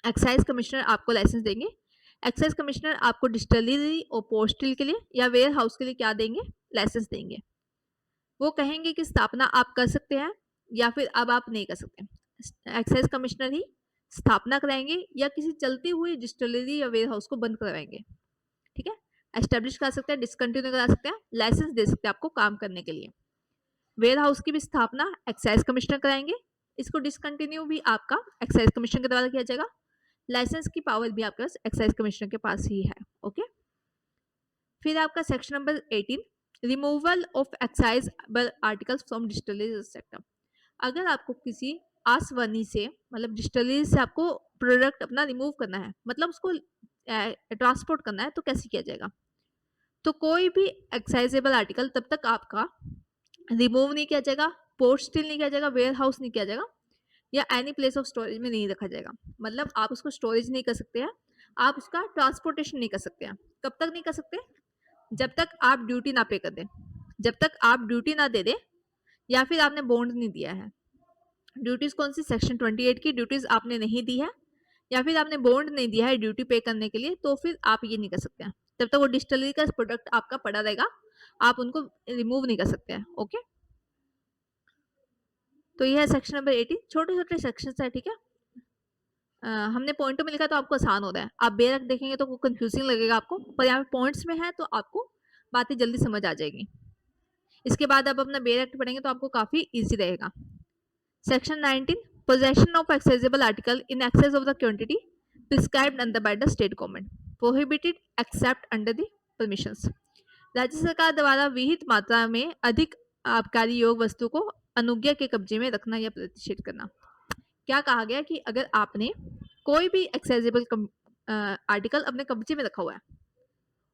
एक्साइज कमिश्नर आपको लाइसेंस देंगे। एक्साइज कमिश्नर आपको डिस्टिलरी और पोस्टल के लिए या वेयर हाउस के लिए क्या देंगे? लाइसेंस देंगे। वो कहेंगे कि स्थापना आप कर सकते हैं या फिर अब आप नहीं कर सकते। एक्साइज कमिश्नर ही स्थापना कराएंगे या किसी चलती हुई डिस्टिलरी या वेयर हाउस को बंद करवाएंगे। ठीक है, एस्टेब्लिश कर सकते हैं, डिसकंटिन्यू करा सकते हैं, लाइसेंस दे सकते हैं आपको काम करने के लिए। वेयर हाउस की भी स्थापना एक्साइज कमिश्नर कराएंगे, इसको डिसकंटिन्यू भी आपका एक्साइज कमीशन के द्वारा किया जाएगा। लाइसेंस की पावर भी आपके पास एक्साइज कमिश्नर के पास ही है। ओके, फिर आपका section number 18, removal of excisable articles from distilleries sector. अगर आपको किसी आसवनी से मतलब डिस्टिलरी से आपको प्रोडक्ट अपना रिमूव करना है, मतलब उसको ट्रांसपोर्ट करना है, तो कैसे किया जाएगा? तो कोई भी एक्साइजेबल आर्टिकल तब तक आपका रिमूव नहीं किया जाएगा, पोर्ट स्टिल नहीं किया जाएगा, वेयर हाउस नहीं किया जाएगा, या एनी प्लेस ऑफ स्टोरेज में नहीं रखा जाएगा। मतलब आप उसको स्टोरेज नहीं कर सकते हैं, आप उसका ट्रांसपोर्टेशन नहीं कर सकते हैं। कब तक नहीं कर सकते? जब तक आप ड्यूटी ना पे कर दें, जब तक आप ड्यूटी ना दे दें, या फिर आपने बॉन्ड नहीं दिया है। ड्यूटीज कौन सी? सेक्शन 28 की ड्यूटीज आपने नहीं दी है, या फिर आपने बॉन्ड नहीं दिया है ड्यूटी पे करने के लिए, तो फिर आप ये नहीं कर सकते हैं। जब तक वो डिस्टिलरी का प्रोडक्ट आपका पड़ा रहेगा, आप उनको रिमूव नहीं कर सकते हैं। ओके, तो ये है सेक्शन नंबर 18। छोटे छोटे सेक्शन है, ठीक है। हमने पॉइंटों में लिखा तो आपको आसान हो रहा है, आप बेरक देखेंगे तो कंफ्यूजिंग लगेगा आपको, पर यहाँ पे पॉइंट्स में है तो आपको बातें जल्दी समझ आ जाएगी। इसके बाद आप अपना बेरक पढ़ेंगे तो आपको काफी इजी रहेगा। Section 19, possession of accessible article in excess of the quantity prescribed under by the state government, prohibited except under the permissions. राज्य सरकार द्वारा विहित मात्रा में अधिक आबकारी योग वस्तु को अनुज्ञा के कब्जे में रखना या प्रतिषेध करना। क्या कहा गया कि अगर आपने कोई भी एक्सेसिबल आर्टिकल अपने कब्जे में रखा हुआ है,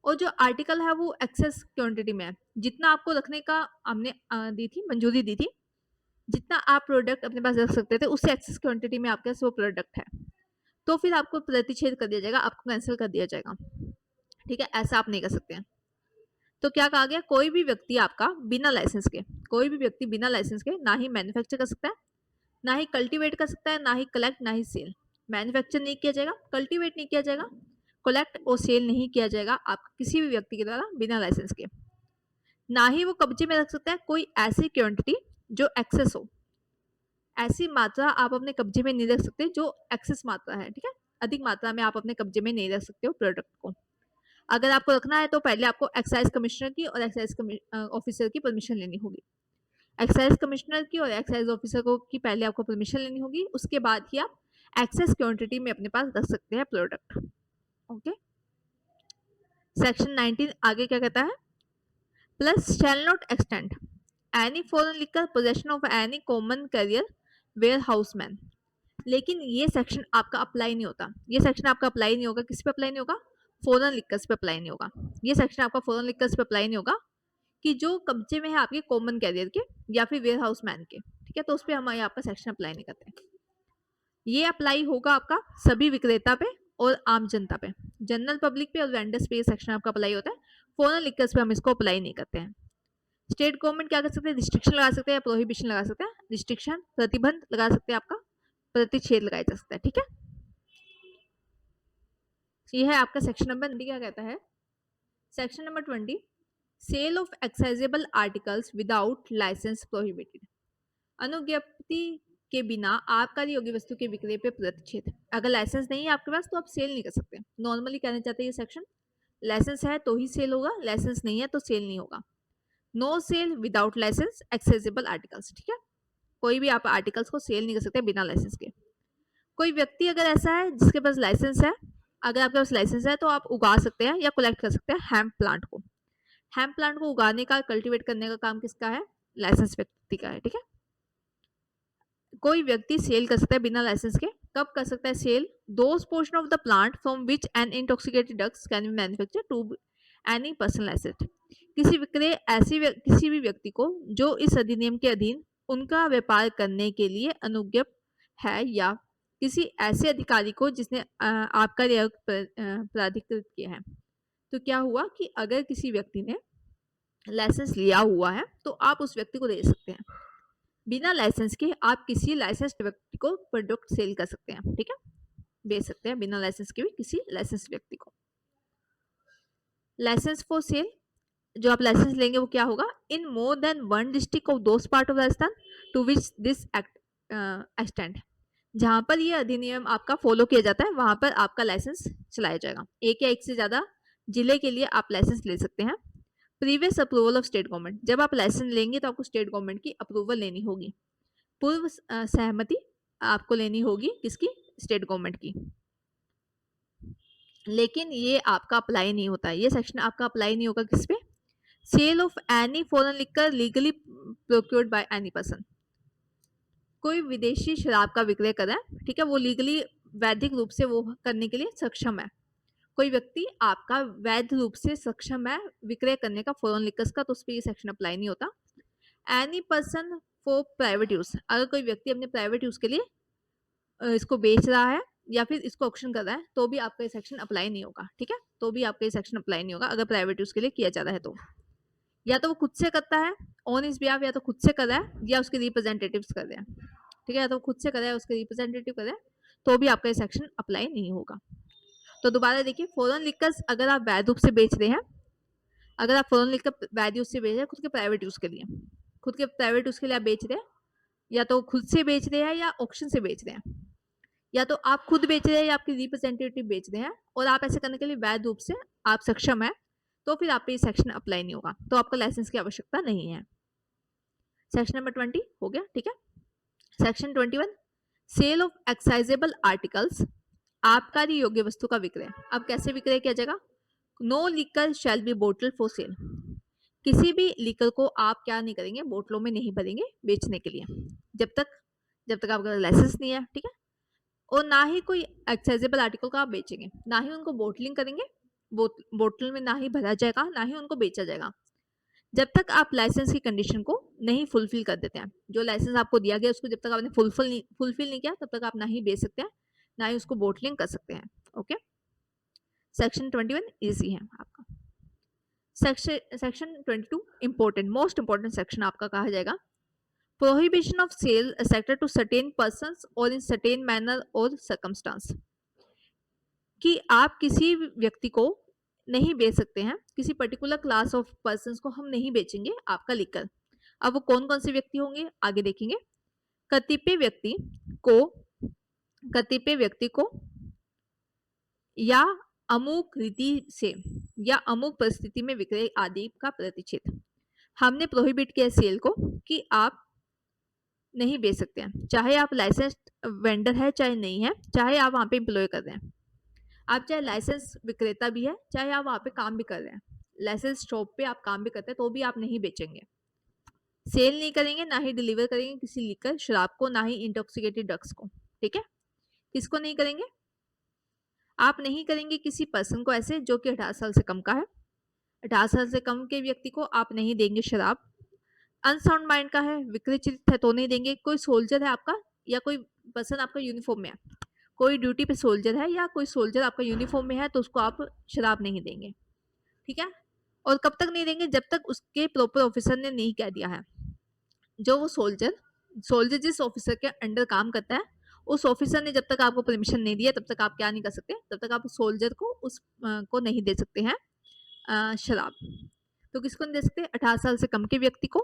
और जो आर्टिकल है वो एक्सेस क्वांटिटी में है, जितना आपको रखने का हमने दी थी, मंजूरी दी थी, जितना आप प्रोडक्ट अपने पास रख सकते थे, उससे एक्सेस क्वांटिटी में आपके पास वो प्रोडक्ट है, तो फिर आपको प्रतिषेध कर दिया जाएगा, आपको कैंसिल कर दिया जाएगा। ठीक है, ऐसा आप नहीं कर सकते हैं। तो क्या कहा गया? कोई भी व्यक्ति आपका बिना लाइसेंस के, कोई भी व्यक्ति बिना लाइसेंस के ना ही मैन्युफैक्चर कर सकता है, ना ही कल्टीवेट कर सकता है, ना ही कलेक्ट, ना ही सेल। मैन्युफैक्चर नहीं किया जाएगा, कल्टीवेट नहीं किया जाएगा, कलेक्ट और सेल नहीं किया जाएगा आप किसी भी व्यक्ति के द्वारा बिना लाइसेंस के। ना ही वो कब्जे में रख सकता है कोई ऐसी क्वांटिटी जो एक्सेस हो, ऐसी मात्रा आप अपने कब्जे में नहीं रख सकते जो एक्सेस मात्रा है। ठीक है, अधिक मात्रा में आप अपने कब्जे में नहीं रख सकते हो प्रोडक्ट को। अगर आपको रखना है तो पहले आपको एक्साइज कमिश्नर की और एक्साइज ऑफिसर की परमिशन लेनी होगी। एक्साइज कमिश्नर की और एक्साइज ऑफिसर को की पहले आपको परमिशन लेनी होगी, उसके बाद ही आप एक्सेस क्वांटिटी में अपने पास रख सकते हैं प्रोडक्ट। ओके, सेक्शन 19 आगे क्या कहता है? Plus shall not extend any foreign liquor possession of any common carrier warehouseman. लेकिन ये सेक्शन आपका अप्लाई नहीं होता, ये सेक्शन आपका अप्लाई नहीं होगा। किस पे अप्लाई नहीं होगा? फॉरेन लिकर्स पे अप्लाई नहीं होगा। ये सेक्शन आपका फॉरेन लिकर्स पे अप्लाई नहीं होगा कि जो कब्जे में है आपके कॉमन कैरियर के या फिर वेयर हाउस मैन के। ठीक है, तो उस पर हम यहाँ पर सेक्शन अप्लाई नहीं करते। ये अप्लाई होगा आपका सभी विक्रेता पे और आम जनता पे, जनरल पब्लिक पे और वेंडर्स पे ये सेक्शन आपका अप्लाई होता है। फॉरेन लिकर्स पे हम इसको अप्लाई नहीं करते हैं। स्टेट गवर्नमेंट क्या कर सकते हैं? रिस्ट्रिक्शन लगा सकते हैं या प्रोहिबिशन लगा सकते हैं। रिस्ट्रिक्शन, प्रतिबंध लगा सकते हैं, आपका प्रतिषेध लगाया जा सकता है। ठीक है, ये है आपका सेक्शन नंबर 20। क्या कहता है? Section number 20, sale of excisable articles without licence prohibited. अनुज्ञप्ति के बिना आबकारी योग्य वस्तु के विक्रय पे प्रतिषेध। अगर लाइसेंस नहीं है आपके पास तो आप सेल नहीं कर सकते। नॉर्मली कहना चाहते हैं ये सेक्शन, लाइसेंस है तो ही सेल होगा, लाइसेंस नहीं है तो सेल नहीं होगा। No sale without licence accessible articles. ठीक है, कोई भी आप आर्टिकल्स को सेल नहीं कर सकते बिना लाइसेंस के। कोई व्यक्ति अगर ऐसा है जिसके पास लाइसेंस है, अगर आपके पास लाइसेंस है तो आप उगा सकते हैं या कलेक्ट कर सकते हैं हेम्प प्लांट को। हेम्प प्लांट को उगाने का, कल्टीवेट करने का काम किसका है? लाइसेंस व्यक्ति का है। ठीक है, कोई व्यक्ति सेल कर सकता है बिना लाइसेंस के। कब कर सकता है sell? Those portion of the plant from which an intoxicated drugs can be manufactured to any personal asset. किसी विक्रय किसी भी व्यक्ति को जो इस अधिनियम के अधीन उनका व्यापार करने के लिए अनुज्ञप्त है, या किसी ऐसे अधिकारी को जिसने आबकारी आयोग प्राधिकृत किया है। तो क्या हुआ कि अगर किसी व्यक्ति ने लाइसेंस लिया हुआ है तो आप उस व्यक्ति को दे सकते हैं। बिना लाइसेंस के आप किसी लाइसेंस्ड व्यक्ति को प्रोडक्ट सेल कर सकते हैं। ठीक है, बेच सकते हैं बिना लाइसेंस के भी किसी लाइसेंस व्यक्ति को। लाइसेंस फॉर सेल, जो आप लाइसेंस लेंगे वो क्या होगा? In more than one district of those part of Rajasthan to which this act extend. जहां पर ये अधिनियम आपका फॉलो किया जाता है वहां पर आपका लाइसेंस चलाया जाएगा। एक या एक से ज्यादा जिले के लिए आप लाइसेंस ले सकते हैं। Previous approval of state government, जब आप लाइसेंस लेंगे तो आपको स्टेट गवर्नमेंट की अप्रूवल लेनी होगी। पूर्व सहमति आपको लेनी होगी किसकी, स्टेट गवर्नमेंट की। लेकिन ये आपका अप्लाई नहीं होता है, ये सेक्शन आपका अप्लाई नहीं होगा किस पे, sale of any foreign liquor legally procured by any person. कोई विदेशी शराब का विक्रय कर रहा है, ठीक है, वो लीगली वैधिक रूप से वो करने के लिए सक्षम है। कोई व्यक्ति आपका वैध रूप से सक्षम है विक्रय करने का फॉरेन लिकर्स का, तो उस पर ये सेक्शन अप्लाई नहीं होता। Any person for private use, अगर कोई व्यक्ति अपने प्राइवेट यूज के लिए इसको बेच रहा है या फिर इसको ऑक्शन कर रहा है, तो भी आपका ये सेक्शन अप्लाई नहीं होगा, ठीक है, तो भी आपका ये सेक्शन अप्लाई नहीं होगा अगर प्राइवेट यूज के लिए किया जा रहा है तो। या तो वो खुद से करता है ऑन इस बिहाफ, या तो खुद से कर रहा है या उसके रिप्रेजेंटेटिव्स कर रहे हैं, ठीक है, या तो खुद से कर रहा है उसके रिप्रेजेंटेटिव कर रहे हैं, तो भी आपका ये सेक्शन अप्लाई नहीं होगा। तो दोबारा देखिए, फॉरेन लिकर्स अगर आप वैध रूप से बेच रहे हैं, अगर आप फॉरेन लिकर वैध यूज से बेच रहे हैं खुद के प्राइवेट यूज के लिए, खुद के प्राइवेट यूज के लिए आप बेच रहे हैं, या तो खुद से बेच रहे हैं या ऑक्शन से बेच रहे हैं, या तो आप खुद बेच रहे हैं या आपके रिप्रेजेंटेटिव बेच रहे हैं, और आप ऐसे करने के लिए वैध रूप से आप सक्षम है, तो फिर आप पे ये सेक्शन अप्लाई नहीं होगा, तो आपको लाइसेंस की आवश्यकता नहीं है। सेक्शन नंबर 20 हो गया, ठीक है। Section 21, cell of excisable articles, आबकारी योग्य वस्तु का विक्रय। अब कैसे विक्रय किया जाएगा, no liquor shall be bottle for sale, किसी भी लिकर को आप क्या नहीं करेंगे, बोतलों में नहीं भरेंगे बेचने के लिए, जब तक आपका लाइसेंस नहीं है, ठीक है, और ना ही कोई एक्सेसिबल आर्टिकल का आप बेचेंगे, ना ही उनको बोटलिंग करेंगे, बोतल में ना ही भरा जाएगा, ना ही उनको बेचा जाएगा, जब तक आप लाइसेंस की कंडीशन को नहीं फुलफिल कर देते हैं। जो लाइसेंस आपको दिया गया उसको जब तक आपने फुलफिल नहीं किया, तब तक आप ना ही बेच सकते हैं, ना ही उसको बोटलिंग कर सकते हैं। ओके, सेक्शन 21 इजी है आपका। Section 22 important, most important section आपका कहा जाएगा, prohibition of sale sector to certain persons और इन सर्टेन मैनर और सर्कमस्टांस, कि आप किसी व्यक्ति को नहीं बेच सकते हैं, किसी पर्टिकुलर क्लास ऑफ पर्संस को हम नहीं बेचेंगे आपका लिकर। अब वो कौन कौन से व्यक्ति होंगे आगे देखेंगे। कतिपय व्यक्ति को या अमुक रीति से या अमुक परिस्थिति में विक्रय आदि का प्रतिषेध, हमने प्रोहिबिट किया सेल को कि आप नहीं बेच सकते हैं, चाहे आप लाइसेंस वेंडर है चाहे नहीं है, चाहे आप वहां पे एम्प्लॉय कर रहे हैं, आप चाहे लाइसेंस विक्रेता भी है, चाहे आप वहां पे काम भी कर रहे हैं, लाइसेंस शॉप पे आप काम भी करते हैं, तो भी आप नहीं बेचेंगे, सेल नहीं करेंगे, ना ही डिलीवर करेंगे किसी लिकर शराब को, ना ही इंटॉक्सिकेटेड ड्रग्स को, ठीक है। किसको नहीं करेंगे, आप नहीं करेंगे किसी पर्सन को ऐसे जो कि 18 साल से कम का है, 18 साल से कम के व्यक्ति को आप नहीं देंगे शराब, अनसाउंड माइंड का है, विकृत है तो नहीं देंगे, कोई सोल्जर है आपका या कोई पर्सन आपका यूनिफॉर्म में है, कोई ड्यूटी पे सोल्जर है या कोई सोल्जर आपका यूनिफॉर्म में है, तो उसको आप शराब नहीं देंगे, ठीक है। और कब तक नहीं देंगे, जब तक उसके प्रॉपर ऑफिसर ने नहीं कह दिया है। जो वो सोल्जर जिस ऑफिसर के अंडर काम करता है, उस ऑफिसर ने जब तक आपको परमिशन नहीं दिया, तब तक आप क्या नहीं कर सकते, तब तक आप सोल्जर को को नहीं दे सकते हैं शराब। तो किसको नहीं दे सकते, 18 साल से कम के व्यक्ति को,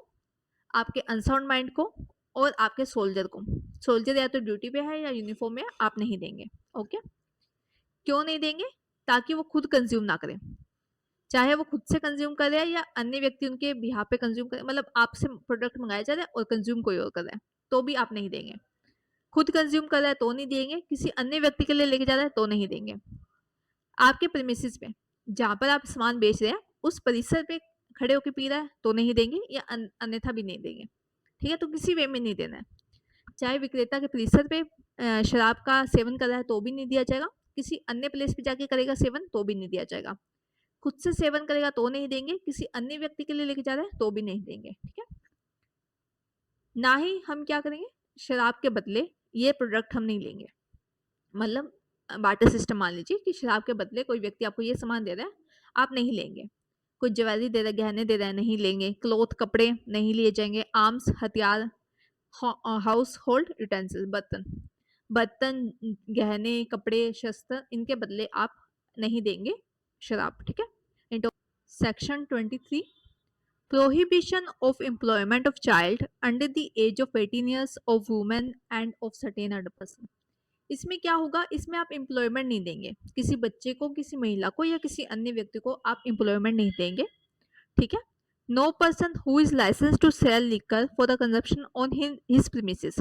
आपके अनसाउंड माइंड को, और आपके सोल्जर को। सोल्जर या तो ड्यूटी पे है या यूनिफॉर्म में, आप नहीं देंगे। ओके, क्यों नहीं देंगे, ताकि वो खुद कंज्यूम ना करें, चाहे वो खुद से कंज्यूम करे या अन्य व्यक्ति उनके बिहाफ पे कंज्यूम करे, मतलब आपसे प्रोडक्ट मंगाया जा रहा है और कंज्यूम कोई और कर रहा है, तो भी आप नहीं देंगे। खुद कंज्यूम कर रहा है तो नहीं देंगे, किसी अन्य व्यक्ति के लिए लेके जा रहा है तो नहीं देंगे। आपके प्रीमिसेस पे जहां पर आप सामान बेच रहे हैं उस परिसर पे खड़े होकर पी रहा है तो नहीं देंगे, या अन्यथा भी नहीं देंगे, ठीक है। तो किसी वे में नहीं देना है, चाहे विक्रेता के परिसर पे शराब का सेवन कर रहा है तो भी नहीं दिया जाएगा, किसी अन्य प्लेस पे जाके करेगा सेवन तो भी नहीं दिया जाएगा, खुद से सेवन करेगा तो नहीं देंगे, किसी अन्य व्यक्ति के लिए लेके जा रहा है तो भी नहीं देंगे, ठीक है। ना ही हम क्या करेंगे, शराब के बदले ये प्रोडक्ट हम नहीं लेंगे, मतलब बाटर सिस्टम मान लीजिए कि शराब के बदले कोई व्यक्ति आपको ये सामान दे रहा है, आप नहीं लेंगे, कोई ज्वेलरी दे रहा है, गहने दे रहा है, नहीं लेंगे, क्लोथ कपड़े नहीं लिए जाएंगे, आर्म्स हथियार, हाउस होल्ड यूटेंसिल बर्तन गहने कपड़े शस्त्र, इनके बदले आप नहीं देंगे शराब, ठीक है। Section 23, prohibition of employment of child under the age of 18 years of women and of certain other person। इसमें क्या होगा, इसमें आप एम्प्लॉयमेंट नहीं देंगे किसी बच्चे को, किसी महिला को या किसी अन्य व्यक्ति को आप एम्प्लॉयमेंट नहीं देंगे, ठीक है। No person who is license to sell liquor for the consumption on his premises,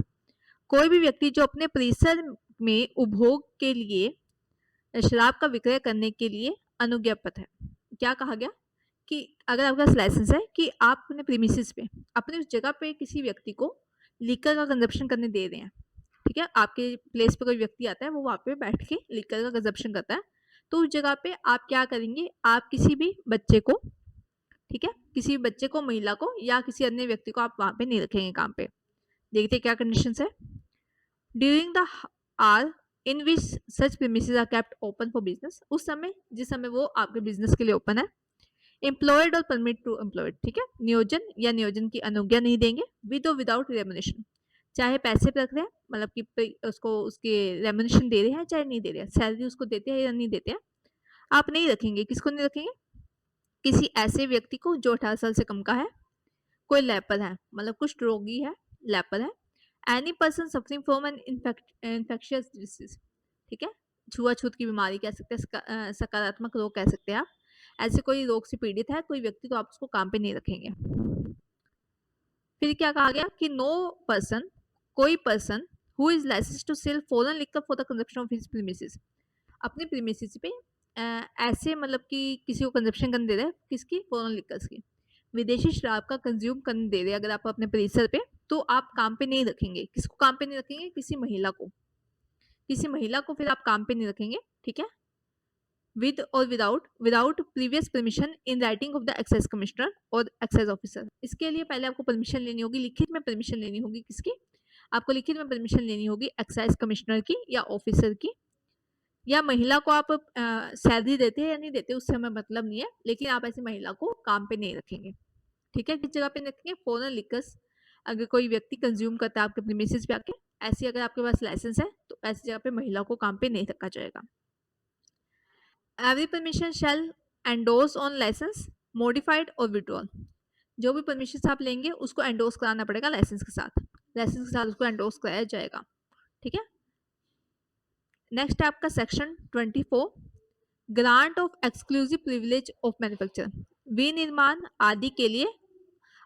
कोई भी व्यक्ति जो अपने परिसर में उपभोग के लिए शराब का विक्रय करने के लिए अनुज्ञापत्र है। क्या कहा गया कि अगर आपका लाइसेंस है कि आप अपने प्रीमिसेस पे, अपने उस जगह पे किसी व्यक्ति को लीकर का कंजप्शन करने दे रहे हैं, ठीक है, आपके प्लेस पे कोई व्यक्ति आता है, वो वहाँ पे बैठ के लीकर का कंजप्शन करता है, तो उस जगह पे आप क्या करेंगे, आप किसी भी बच्चे को, ठीक है, किसी भी बच्चे को, महिला को या किसी अन्य व्यक्ति को आप वहाँ पे नहीं रखेंगे काम पे। देखते क्या कंडीशन है। During the hour in which such premises are kept open for business, उस समय जिस समय वो आपके बिजनेस के लिए ओपन है। एम्प्लॉयड और परमिट टू एम्प्लॉयड, ठीक है, नियोजन या नियोजन की अनुज्ञा नहीं देंगे। विद और विदाउट रेमुनेशन, चाहे पैसे पे रख रहे हैं, मतलब कि उसको उसके रेमुनेशन दे रहे हैं चाहे नहीं दे रहे हैं, सैलरी उसको देते हैं या नहीं देते हैं, आप नहीं रखेंगे। किसको नहीं रखेंगे? किसी ऐसे व्यक्ति को जो 18 साल से कम का है, कोई लेपर है, मतलब कुछ रोगी है, लेपर है, any person suffering from an infectious disease, ठीक है, छुआछूत की बीमारी कह सकते हैं, सकारात्मक रोग कह सकते हैं आप, ऐसे कोई रोग से पीड़ित है कोई व्यक्ति, तो आप उसको काम पे नहीं रखेंगे। फिर क्या कहा गया कि नो पर्सन, कोई person who is license to sell foreign liquor for the consumption of his premises, अपने प्रीमिसेस पे ऐसे मतलब कि किसी को कंजप्शन करने दे रहे हैं, किसकी? फॉरेन लिकर्स की, विदेशी शराब का कंज्यूम करने दे रहे हैं अगर आप अपने परिसर पे, तो आप काम पे नहीं रखेंगे। किसको काम पे नहीं रखेंगे? किसी महिला को, किसी महिला को फिर आप काम पे नहीं रखेंगे, ठीक है, विद और without previous permission in writing of the excise commissioner और एक्साइज ऑफिसर। इसके लिए पहले आपको परमिशन लेनी होगी, लिखित में परमिशन लेनी होगी। किसकी? आपको लिखित में परमिशन लेनी होगी एक्साइज कमिश्नर की या ऑफिसर की, या महिला को आप सैलरी देते हैं या नहीं देते उससे हमें मतलब नहीं है, लेकिन आप ऐसी महिला को काम पे नहीं रखेंगे, ठीक है। किस जगह पे रखेंगे? फॉरेन लिकर्स अगर कोई व्यक्ति कंज्यूम करता है आपके प्रीमिसेस पे आके, ऐसी अगर आपके पास लाइसेंस है तो ऐसी जगह पे महिला को काम पे नहीं रखा जाएगा। Every permission shall endorse on license modified और विड्रॉल, जो भी परमिशन आप लेंगे उसको एंडोर्स कराना पड़ेगा लाइसेंस के साथ, लाइसेंस के साथ उसको एंडोर्स कराया जाएगा, ठीक है। नेक्स्ट है आपका section 24, grant of exclusive privilege of manufacture, विनिर्माण आदि के लिए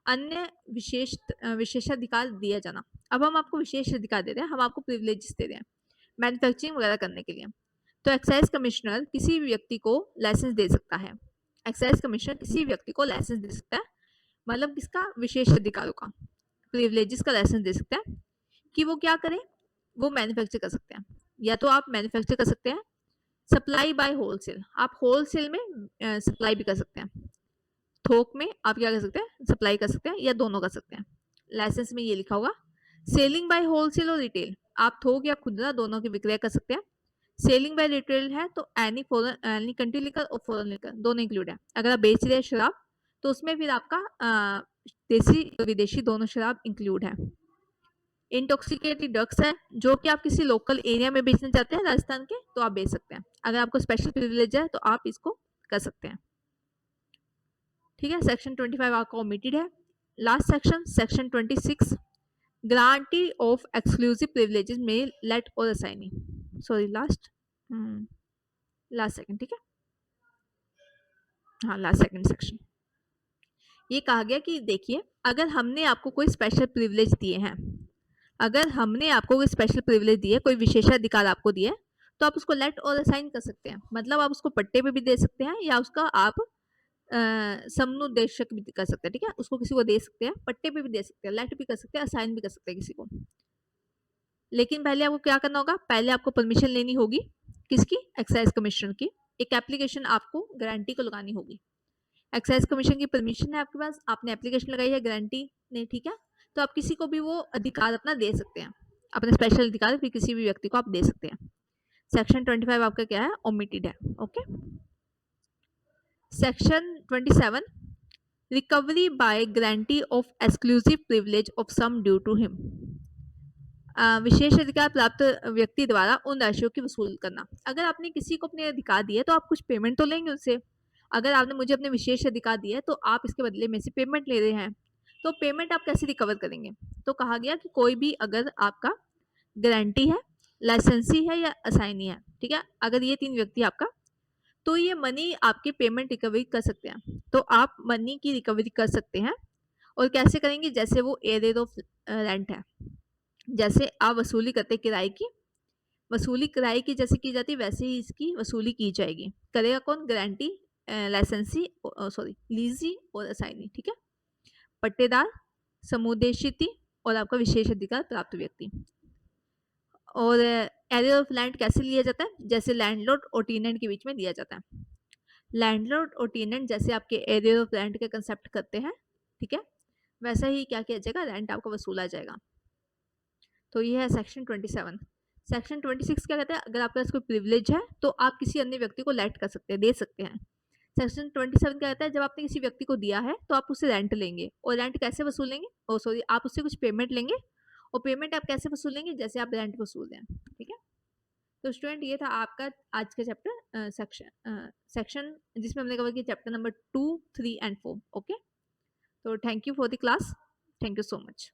अन्य विशेषाधिकार दिया जाना। अब हम आपको विशेष अधिकार दे रहे हैं, हम आपको प्रिविलेजेस दे रहे हैं मैन्युफैक्चरिंग वगैरह करने के लिए। तो एक्साइज कमिश्नर किसी भी व्यक्ति को लाइसेंस दे सकता है, एक्साइज कमिश्नर किसी व्यक्ति को लाइसेंस दे सकता है, मतलब किसका? विशेष अधिकारों का, प्रिविलेजेस का लाइसेंस दे सकता है कि वो क्या करें, वो मैन्युफैक्चर कर सकते हैं। या तो आप मैन्युफैक्चर कर सकते हैं, सप्लाई बाय होलसेल, आप होलसेल में सप्लाई भी कर सकते हैं, थोक में आप क्या कर सकते हैं? सप्लाई कर सकते हैं, या दोनों कर सकते हैं। लाइसेंस में ये लिखा होगा। सेलिंग बाय होलसेल और रिटेल, आप थोक या खुदरा दोनों के विक्रय कर सकते हैं। सेलिंग बाय रिटेल है तो एनी कंट्री लिकर और फॉरेन लिकर दोनों इंक्लूड है। अगर आप बेच रहे हैं शराब तो उसमें फिर आपका देसी और विदेशी दोनों शराब इंक्लूड है। इंटॉक्सिकेटेड ड्रग्स है, जो कि आप किसी लोकल एरिया में बेचना चाहते हैं राजस्थान के, तो आप बेच सकते हैं। अगर आपको स्पेशल प्रिविलेज है तो आप इसको कर सकते हैं, ठीक है। सेक्शन 25 आपका ओमिटेड है। Last section, section 26, grantee of exclusive privileges में लेट और असाइनी, सॉरी लास्ट सेकंड, ठीक है, हाँ लास्ट सेकंड सेक्शन। ये कहा गया कि देखिए, अगर हमने आपको कोई स्पेशल प्रिविलेज दिए हैं, अगर हमने आपको कोई स्पेशल प्रिविलेज दिए, कोई विशेषाधिकार आपको दिए, तो आप उसको लेट और असाइन कर सकते हैं। मतलब आप उसको पट्टे पे भी दे सकते हैं या उसका आप समुदेशक भी कर सकते हैं, ठीक है, उसको किसी को दे सकते हैं, पट्टे पे भी दे सकते हैं, लेट भी कर सकते हैं, असाइन भी कर सकते हैं किसी को। लेकिन पहले आपको क्या करना होगा? पहले आपको परमिशन लेनी होगी, किसकी? एक्साइज कमिश्नर की। एक एप्लीकेशन आपको गारंटी को लगानी होगी, एक्साइज कमीशन की परमिशन है आपके पास, आपने एप्लीकेशन लगाई है, गारंटी नहीं, ठीक है, तो आप किसी को भी वो अधिकार अपना दे सकते हैं, अपने स्पेशल अधिकार भी किसी भी व्यक्ति को आप दे सकते हैं। सेक्शन 25 आपका क्या है? ओमिटेड है, okay. Section 27, recovery by grantee of exclusive privilege of sum due to him, विशेष अधिकार प्राप्त व्यक्ति द्वारा उन राशियों की वसूल करना। अगर आपने किसी को अपने अधिकार दिए तो आप कुछ पेमेंट तो लेंगे उससे। अगर आपने मुझे अपने विशेष अधिकार दिए तो आप इसके बदले में से पेमेंट ले रहे हैं, तो पेमेंट आप कैसे रिकवर करेंगे? तो कहा गया कि कोई भी अगर आपका गारंटी है, लाइसेंसी है या असाइनी है, ठीक है, अगर ये तीन व्यक्ति आपका तो ये मनी आपकी पेमेंट रिकवरी कर सकते हैं। तो आप मनी की रिकवरी कर सकते हैं और कैसे करेंगे, जैसे वो एरियर ऑफ रेंट है, जैसे आप वसूली करते हैं किराए की, वसूली किराए की जैसे की जाती है वैसे ही इसकी वसूली की जाएगी। करेगा कौन? गारंटी, लाइसेंसी, सॉरी लीजी और असाइनी, ठीक है। पट्टेदार, समुदेशिती और आपका विशेष अधिकार प्राप्त व्यक्ति। और एरियर ऑफ लैंड कैसे लिया जाता है? जैसे लैंडलॉर्ड और टेनेंट के बीच में दिया जाता है। लैंडलॉर्ड और टेनेंट जैसे आपके एरियर ऑफ रेंट के कंसेप्ट करते हैं, ठीक है, वैसा ही क्या किया जाएगा, रेंट आपको वसूला जाएगा। तो ये है सेक्शन 27। सेक्शन 26 क्या कहता है? अगर आपके पास कोई प्रिविलेज है तो आप किसी अन्य व्यक्ति को लेट कर सकते हैं, दे सकते हैं। सेक्शन 27 क्या कहता है? जब आपने किसी व्यक्ति को दिया है तो आप उससे रेंट लेंगे, और रेंट कैसे वसूलेंगे? ओ सॉरी, आप उससे कुछ पेमेंट लेंगे, और पेमेंट आप कैसे वसूलेंगे? जैसे आप रेंट वसूल रहे हैं, ठीक है। तो स्टूडेंट ये था आपका आज का चैप्टर सेक्शन जिसमें हमने कवर किया चैप्टर नंबर 2, 3 एंड 4। ओके, तो thank you for the class, thank you so much.